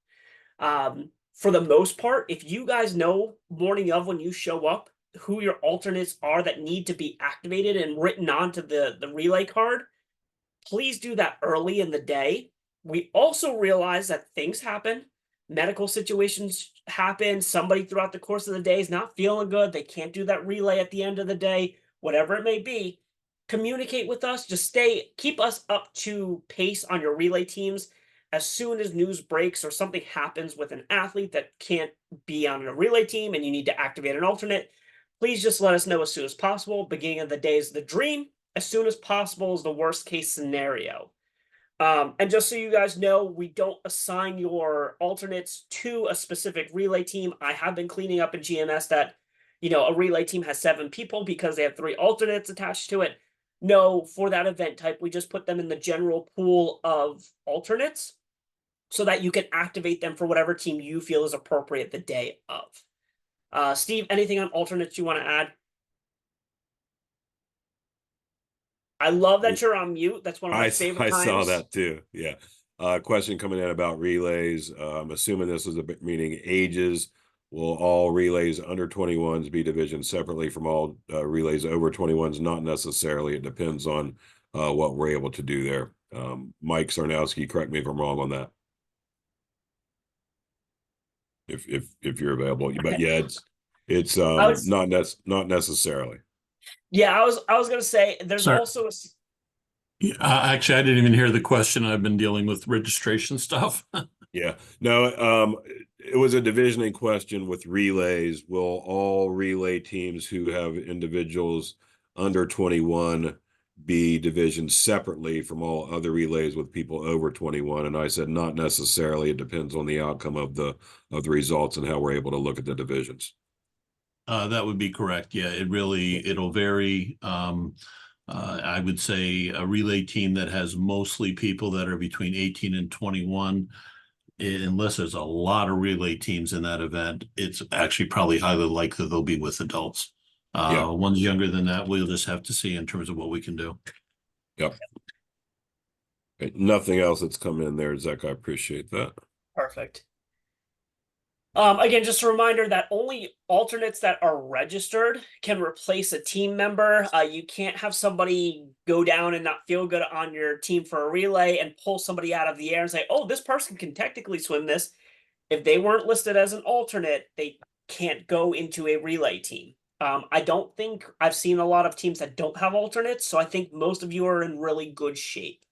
For the most part, if you guys know morning of when you show up who your alternates are that need to be activated and written onto the relay card, please do that early in the day. We also realize that things happen. Medical situations happen. Somebody throughout the course of the day is not feeling good. They can't do that relay at the end of the day, whatever it may be. Communicate with us. Just keep us up to pace on your relay teams. As soon as news breaks or something happens with an athlete that can't be on a relay team and you need to activate an alternate, please just let us know as soon as possible. Beginning of the day is the dream. As soon as possible is the worst case scenario. And just so you guys know, we don't assign your alternates to a specific relay team. I have been cleaning up in GMS that, a relay team has 7 people because they have 3 alternates attached to it. No, for that event type, we just put them in the general pool of alternates so that you can activate them for whatever team you feel is appropriate the day of. Steve, anything on alternates you want to add? I love that you're on mute. That's one of my favorite I times. saw that too. Yeah. Question coming in about relays. I'm assuming this is meaning ages. Will all relays under 21s be divisioned separately from all relays over 21s? Not necessarily. It depends on what we're able to do there. Mike Sarnowski, correct me if I'm wrong on that. If you're available, but yeah, it's not necessarily. Yeah, I was gonna say there's Sorry. also a. Yeah, actually, I didn't even hear the question. I've been dealing with registration stuff. Yeah, no, it was a divisioning question with relays. Will all relay teams who have individuals under 21 be divisioned separately from all other relays with people over 21? And I said, not necessarily. It depends on the outcome of the results and how we're able to look at the divisions. That would be correct. Yeah, it'll vary. I would say a relay team that has mostly people that are between 18 and 21, unless there's a lot of relay teams in that event, it's actually probably highly likely they'll be with adults. Ones younger than that, we'll just have to see in terms of what we can do. Yep. Okay, nothing else that's come in there, Zach. I appreciate that. Perfect. Again, just a reminder that only alternates that are registered can replace a team member. You can't have somebody go down and not feel good on your team for a relay and pull somebody out of the air and say, oh, this person can technically swim this. If they weren't listed as an alternate, they can't go into a relay team. I don't think I've seen a lot of teams that don't have alternates, so I think most of you are in really good shape.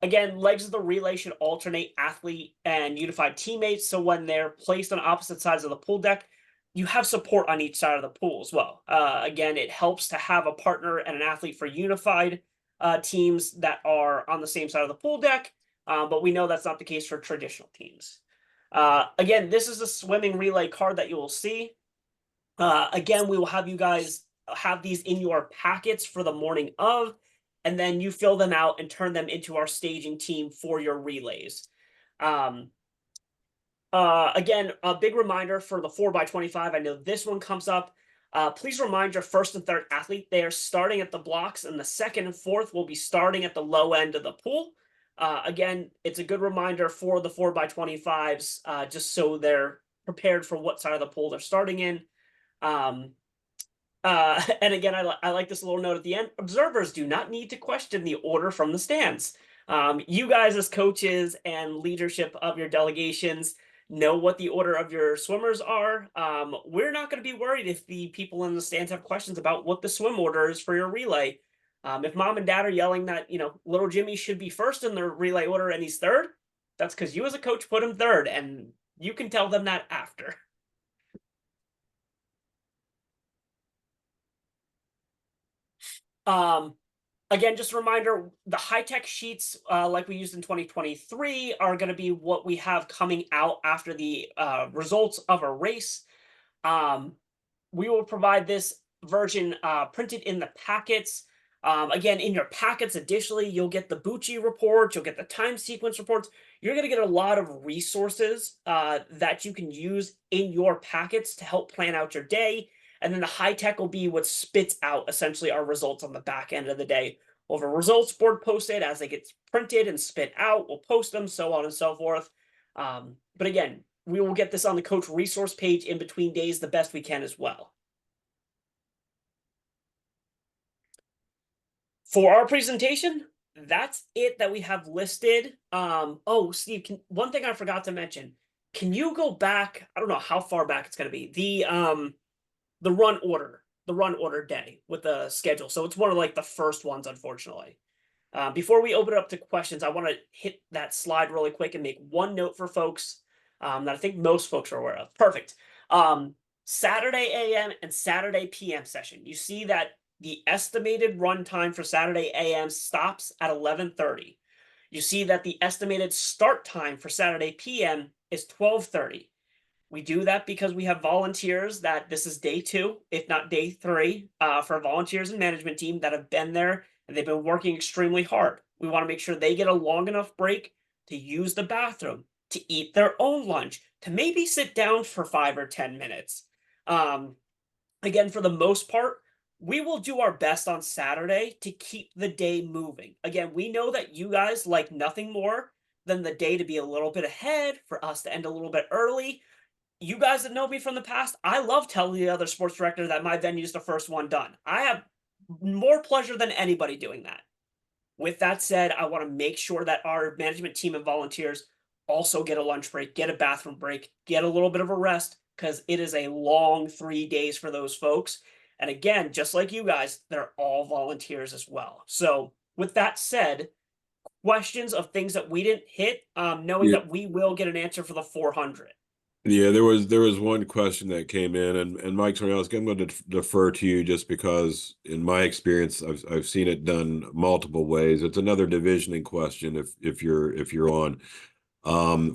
Again, legs of the relay should alternate athlete and unified teammates. So when they're placed on opposite sides of the pool deck, you have support on each side of the pool as well. Again, it helps to have a partner and an athlete for unified teams that are on the same side of the pool deck. But we know that's not the case for traditional teams. Again, this is a swimming relay card that you will see. Again, we will have you guys have these in your packets for the morning of, and then you fill them out and turn them into our staging team for your relays. Again, a big reminder for the 4x25. I know this one comes up. Please remind your first and third athlete they are starting at the blocks, and the second and fourth will be starting at the low end of the pool. Again, it's a good reminder for the 4x25s, just so they're prepared for what side of the pool they're starting in. And again, I like this little note at the end. Observers do not need to question the order from the stands. You guys as coaches and leadership of your delegations know what the order of your swimmers are. We're not going to be worried if the people in the stands have questions about what the swim order is for your relay. If mom and dad are yelling that, little Jimmy should be first in the relay order and he's third, that's because you as a coach put him third, and you can tell them that after. Again, just a reminder, the high-tech sheets, like we used in 2023, are going to be what we have coming out after the results of a race. We will provide this version printed in the packets. Again, in your packets, additionally, you'll get the Bucci report, you'll get the time sequence reports. You're going to get a lot of resources that you can use in your packets to help plan out your day. And then the high tech will be what spits out essentially our results on the back end of the day. We'll have a results board posted as they get printed and spit out. We'll post them, so on and so forth. But again, we will get this on the coach resource page in between days the best we can as well. For our presentation, that's it that we have listed. Oh, Steve, one thing I forgot to mention. Can you go back? I don't know how far back it's going to be. The run order day with the schedule. So it's one of like the first ones, unfortunately. Before we open it up to questions, I want to hit that slide really quick and make one note for folks that I think most folks are aware of. Perfect. Saturday AM and Saturday PM session. You see that the estimated run time for Saturday AM stops at 11:30. You see that the estimated start time for Saturday PM is 12:30. We do that because we have volunteers that this is day 2, if not day 3, for volunteers and management team that have been there and they've been working extremely hard. We want to make sure they get a long enough break to use the bathroom, to eat their own lunch, to maybe sit down for 5 or 10 minutes. Again, for the most part, we will do our best on Saturday to keep the day moving. Again, we know that you guys like nothing more than the day to be a little bit ahead, for us to end a little bit early. You guys that know me from the past, I love telling the other sports director that my venue is the first one done. I have more pleasure than anybody doing that. With that said, I want to make sure that our management team and volunteers also get a lunch break, get a bathroom break, get a little bit of a rest, because it is a long 3 days for those folks. And again, just like you guys, they're all volunteers as well. So with that said, questions of things that we didn't hit, knowing that we will get an answer for the 400. Yeah, there was one question that came in, and Mike Tornowski, I'm going to defer to you just because in my experience I've seen it done multiple ways. It's another divisioning question if you're on.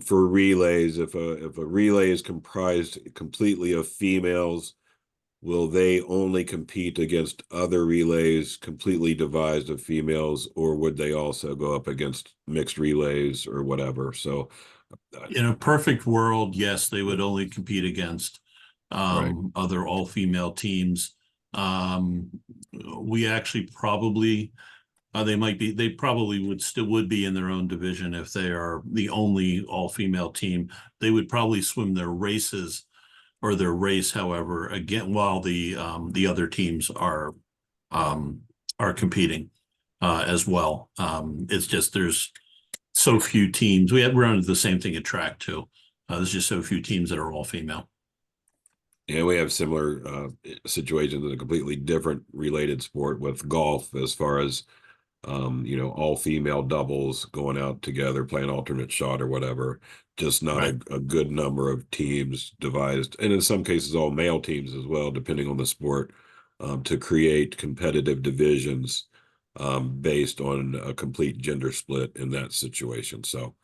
For relays, if a relay is comprised completely of females, will they only compete against other relays completely devised of females, or would they also go up against mixed relays or whatever? So in a perfect world, yes, they would only compete against other all-female teams. We actually probably they probably would be in their own division if they are the only all-female team. They would probably swim their races or their race, however, again while the other teams are competing as well. It's just there's so few teams. We're running the same thing at track too. There's just so few teams that are all female. Yeah, we have similar situations in a completely different related sport with golf, as far as all female doubles going out together, playing alternate shot or whatever. Just not a good number of teams devised, and in some cases all male teams as well, depending on the sport, to create competitive divisions based on a complete gender split in that situation. So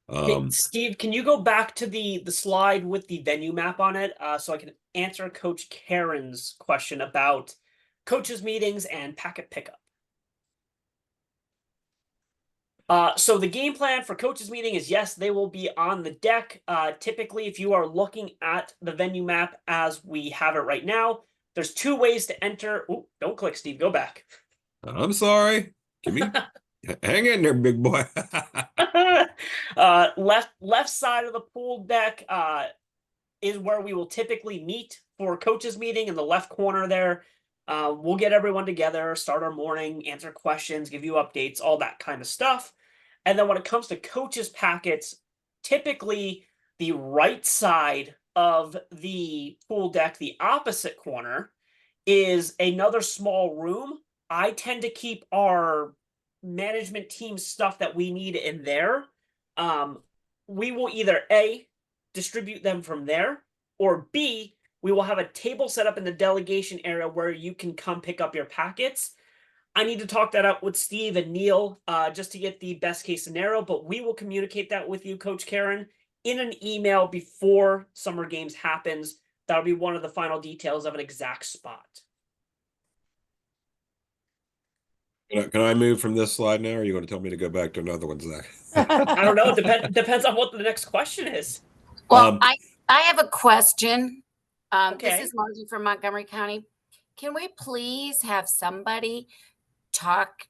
hey, Steve, can you go back to the slide with the venue map on it, so I can answer Coach Karen's question about coaches meetings and packet pickup? So the game plan for coaches meeting is, yes, they will be on the deck. Typically, if you are looking at the venue map as we have it right now, There's 2 ways to enter. Ooh, don't click, Steve. Go back. I'm sorry. Give me, hang in there, big boy. Left side of the pool deck is where we will typically meet for coaches meeting in the left corner there. We'll get everyone together, start our morning, answer questions, give you updates, all that kind of stuff. And then when it comes to coaches packets, typically the right side of the pool deck, the opposite corner, is another small room. I tend to keep our management team stuff that we need in there. We will either A, distribute them from there, or B, we will have a table set up in the delegation area where you can come pick up your packets. I need to talk that out with Steve and Neil just to get the best case scenario, but we will communicate that with you, Coach Karen, in an email before Summer Games happens. That'll be one of the final details of an exact spot. Can I move from this slide now, or are you going to tell me to go back to another one, Zach? I don't know. Depends on what the next question is. Well, I have a question. This Okay. is Margie from Montgomery County. Can we please have somebody talk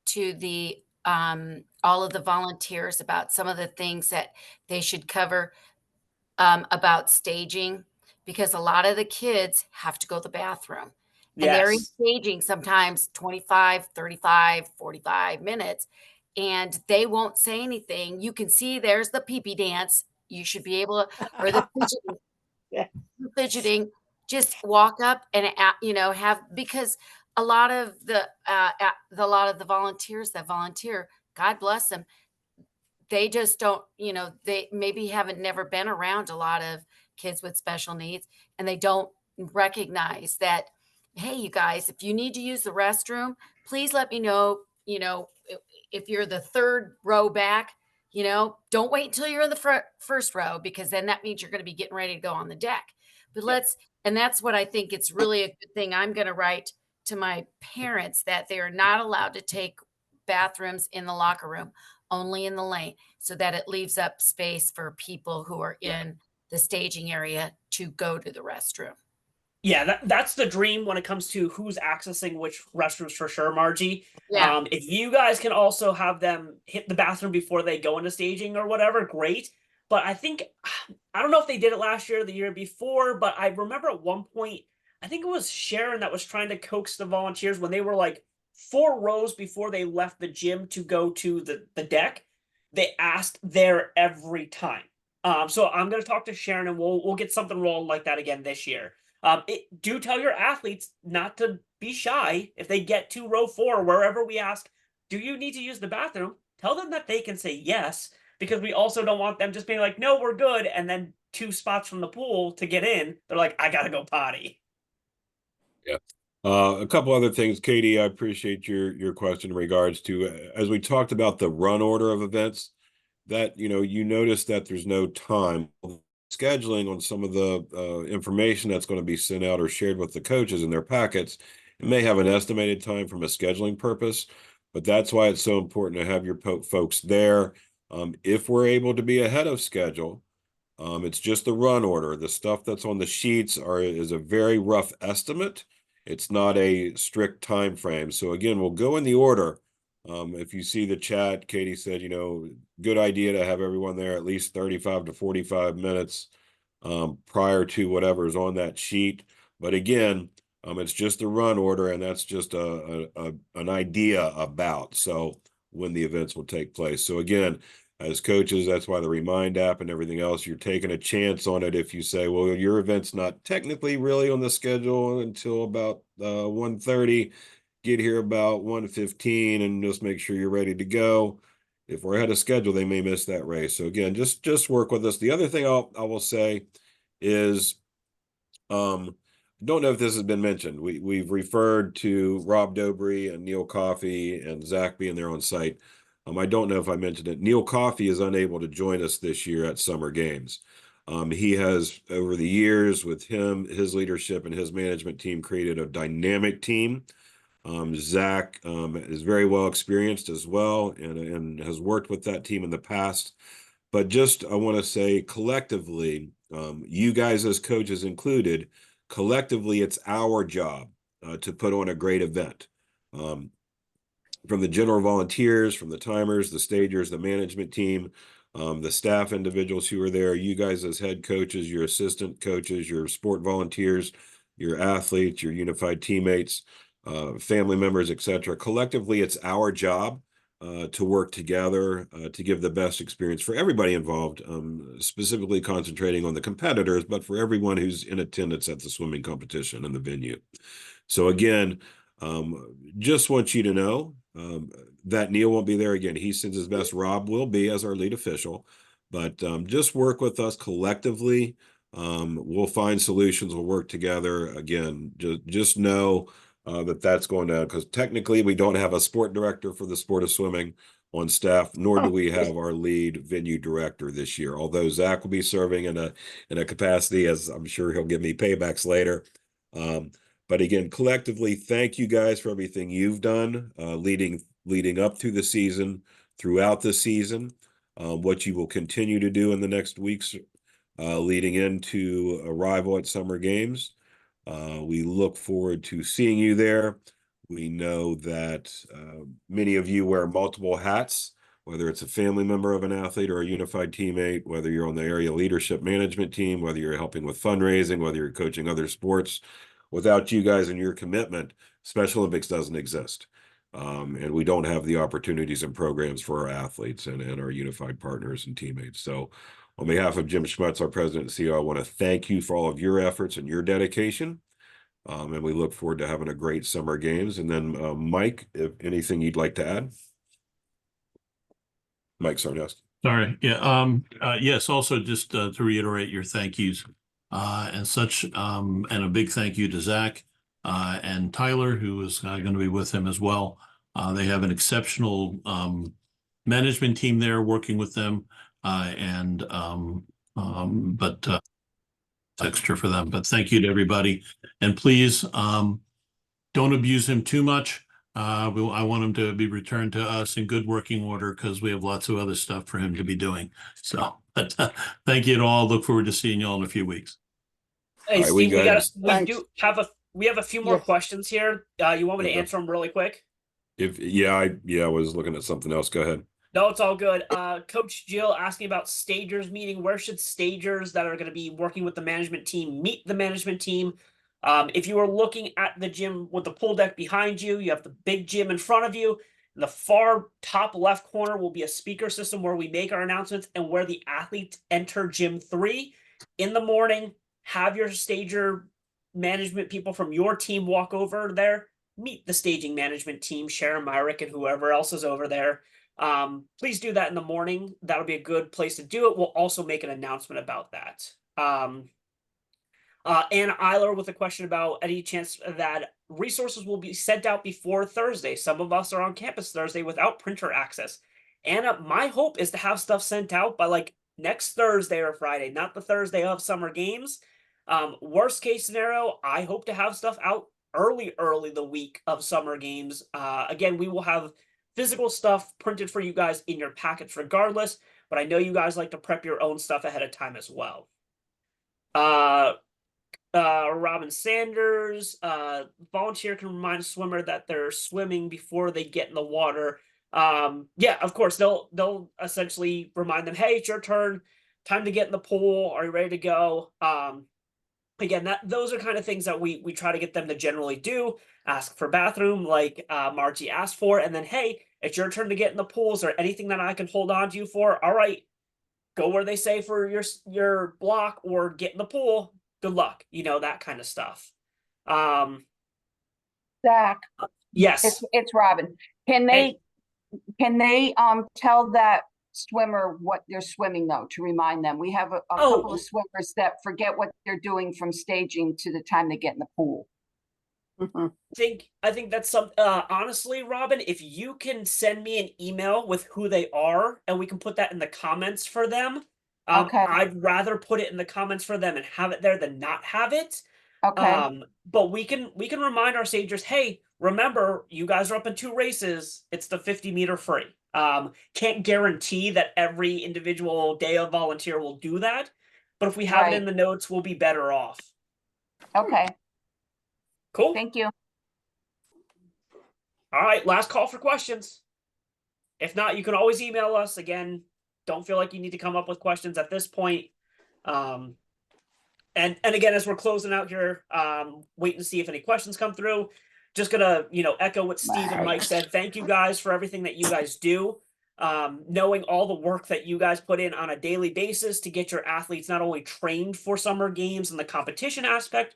to the all of the volunteers about some of the things that they should cover about staging? Because a lot of the kids have to go to the bathroom. And they're in Yes. staging sometimes 25, 35, 45 minutes, and they won't say anything. You can see there's the pee-pee dance. You should be able to, or the fidgeting, Yeah. fidgeting, just walk up and, have, because a lot of the volunteers that volunteer, God bless them, they just don't, they maybe haven't never been around a lot of kids with special needs, and they don't recognize that, hey, you guys, if you need to use the restroom, please let me know, if you're the third row back, don't wait until you're in the first row, because then that means you're going to be getting ready to go on the deck. But and that's what I think it's really a good thing. I'm going to write to my parents that they are not allowed to take bathrooms in the locker room, only in the lane, so that it leaves up space for people who are in the staging area to go to the restroom. Yeah, that's the dream when it comes to who's accessing which restrooms for sure, Margie. Yeah. If you guys can also have them hit the bathroom before they go into staging or whatever, great. But I think, I don't know if they did it last year or the year before, but I remember at one point, I think it was Sharon that was trying to coax the volunteers when they were like 4 rows before they left the gym to go to the deck. They asked there every time. So I'm going to talk to Sharon and we'll get something rolling like that again this year. Do tell your athletes not to be shy if they get to row 4, wherever we ask, do you need to use the bathroom? Tell them that they can say yes, because we also don't want them just being like, no, we're good. And then 2 spots from the pool to get in, they're like, I got to go potty. Yeah. A couple other things, Katie, I appreciate your question in regards to, as we talked about the run order of events, that, you notice that there's no time scheduling on some of the information that's going to be sent out or shared with the coaches in their packets. It may have an estimated time from a scheduling purpose, but that's why it's so important to have your folks there. If we're able to be ahead of schedule, it's just the run order. The stuff that's on the sheets is a very rough estimate. It's not a strict time frame. So again, we'll go in the order. If you see the chat, Katie said, good idea to have everyone there at least 35 to 45 minutes prior to whatever is on that sheet. But again, it's just a run order, and that's just an idea about when the events will take place. So again, as coaches, that's why the Remind app and everything else, you're taking a chance on it. If you say, well, your event's not technically really on the schedule until about 1:30, get here about 1:15 and just make sure you're ready to go. If we're ahead of schedule, they may miss that race. So again, just work with us. The other thing I will say is, don't know if this has been mentioned. We've referred to Rob Dobry and Neil Coffey and Zach being there on site. I don't know if I mentioned it. Neil Coffey is unable to join us this year at Summer Games. He has, over the years, with his leadership and his management team, created a dynamic team. Zach is very well experienced as well and has worked with that team in the past. But just, I want to say collectively, you guys as coaches included, collectively, it's our job to put on a great event. From the general volunteers, from the timers, the stagers, the management team, the staff individuals who are there, you guys as head coaches, your assistant coaches, your sport volunteers, your athletes, your unified teammates, family members, etc. Collectively, it's our job to work together to give the best experience for everybody involved, specifically concentrating on the competitors, but for everyone who's in attendance at the swimming competition and the venue. So again, just want you to know that Neil won't be there again. He sends his best. Rob will be as our lead official, but just work with us collectively. We'll find solutions. We'll work together. Again, just know that that's going to, because technically we don't have a sport director for the sport of swimming on staff, nor do we have our lead venue director this year. Although Zach will be serving in a capacity, as I'm sure he'll give me paybacks later. But again, collectively, thank you guys for everything you've done leading up to the season, throughout the season, what you will continue to do in the next weeks leading into arrival at summer games. We look forward to seeing you there. We know that many of you wear multiple hats, whether it's a family member of an athlete or a unified teammate, whether you're on the area leadership management team, whether you're helping with fundraising, whether you're coaching other sports. Without you guys and your commitment, Special Olympics doesn't exist. And we don't have the opportunities and programs for our athletes and our unified partners and teammates. So on behalf of Jim Schmutz, our president and CEO, I want to thank you for all of your efforts and your dedication. And we look forward to having a great summer games. And then Mike, if anything you'd like to add. Mike Sarnest. Sorry. Yeah. Yes. Also, just to reiterate your thank yous and such, and a big thank you to Zach and Tyler, who is going to be with him as well. They have an exceptional management team there working with them, but extra for them. But thank you to everybody, and please don't abuse him too much. I want him to be returned to us in good working order because we have lots of other stuff for him to be doing. So, but thank you to all. Look forward to seeing you all in a few weeks. Hey, All right, Steve, we have a few more Yes. questions here. You want me to Okay. answer them really quick? I was looking at something else. Go ahead. No, it's all good. Coach Jill asking about stagers meeting. Where should stagers that are going to be working with the management team meet the management team? If you are looking at the gym with the pool deck behind you, you have the big gym in front of you. In the far top left corner will be a speaker system where we make our announcements and where the athletes enter gym 3 in the morning. Have your stager management people from your team walk over there, meet the staging management team, Sharon Myrick and whoever else is over there. Please do that in the morning. That'll be a good place to do it. We'll also make an announcement about that. Anna Eiler with a question about any chance that resources will be sent out before Thursday. Some of us are on campus Thursday without printer access. Anna, my hope is to have stuff sent out by like next Thursday or Friday, not the Thursday of summer games. Worst case scenario, I hope to have stuff out early the week of summer games. Again, we will have physical stuff printed for you guys in your packets regardless, but I know you guys like to prep your own stuff ahead of time as well. Robin Sanders, volunteer can remind a swimmer that they're swimming before they get in the water. Yeah, of course, they'll essentially remind them, hey, it's your turn, time to get in the pool, are you ready to go? Again, those are kind of things that we try to get them to generally do. Ask for bathroom, like Margie asked for, and then, hey, it's your turn to get in the pool. Is there anything that I can hold on to you for? All right, go where they say for your block or get in the pool. Good luck, that kind of stuff. Zach, Yes. it's Robin. Can they tell that swimmer what they're swimming though, to remind them? We have a couple of swimmers that forget what they're doing from staging to the time they get in the pool. I think that's some honestly, Robin, if you can send me an email with who they are and we can put that in the comments for them. Okay. I'd rather put it in the comments for them and have it there than not have it. Okay. But we can remind our stagers, hey, remember, you guys are up in 2 races. It's the 50-meter free. Can't guarantee that every individual day of volunteer will do that, but if we have it in the notes, we'll be better off. Okay, Cool. thank you. All right, last call for questions. If not, you can always email us. Again, don't feel like you need to come up with questions at this point. And again, as we're closing out here, waiting to see if any questions come through. Just gonna, echo what Steve and Mike said. Thank you guys for everything that you guys do. Knowing all the work that you guys put in on a daily basis to get your athletes not only trained for summer games and the competition aspect,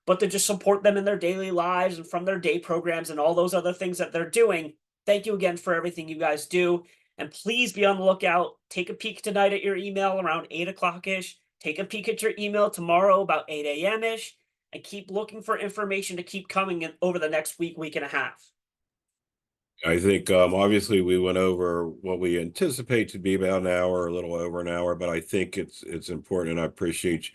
but to just support them in their daily lives and from their day programs and all those other things that they're doing. Thank you again for everything you guys do. And please be on the lookout. Take a peek tonight at your email around 8 o'clock-ish. Take a peek at your email tomorrow about 8 a.m.-ish. And keep looking for information to keep coming in over the next week, week and a half. I think obviously we went over what we anticipate to be about an hour, a little over an hour, but I think it's important, and I appreciate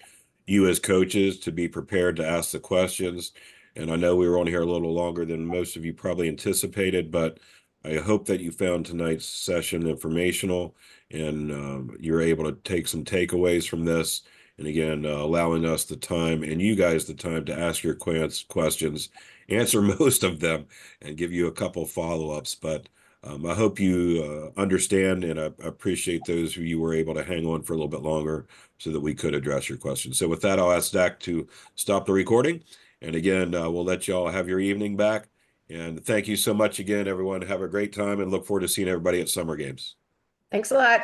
you as coaches to be prepared to ask the questions. And I know we were on here a little longer than most of you probably anticipated, but I hope that you found tonight's session informational and you're able to take some takeaways from this. And again, allowing us the time and you guys the time to ask your questions, answer most of them, and give you a couple follow-ups. But I hope you understand, and I appreciate those who you were able to hang on for a little bit longer so that we could address your questions. So with that, I'll ask Zach to stop the recording. And again, we'll let y'all have your evening back. And thank you so much again, everyone. Have a great time and look forward to seeing everybody at Summer Games. Thanks a lot.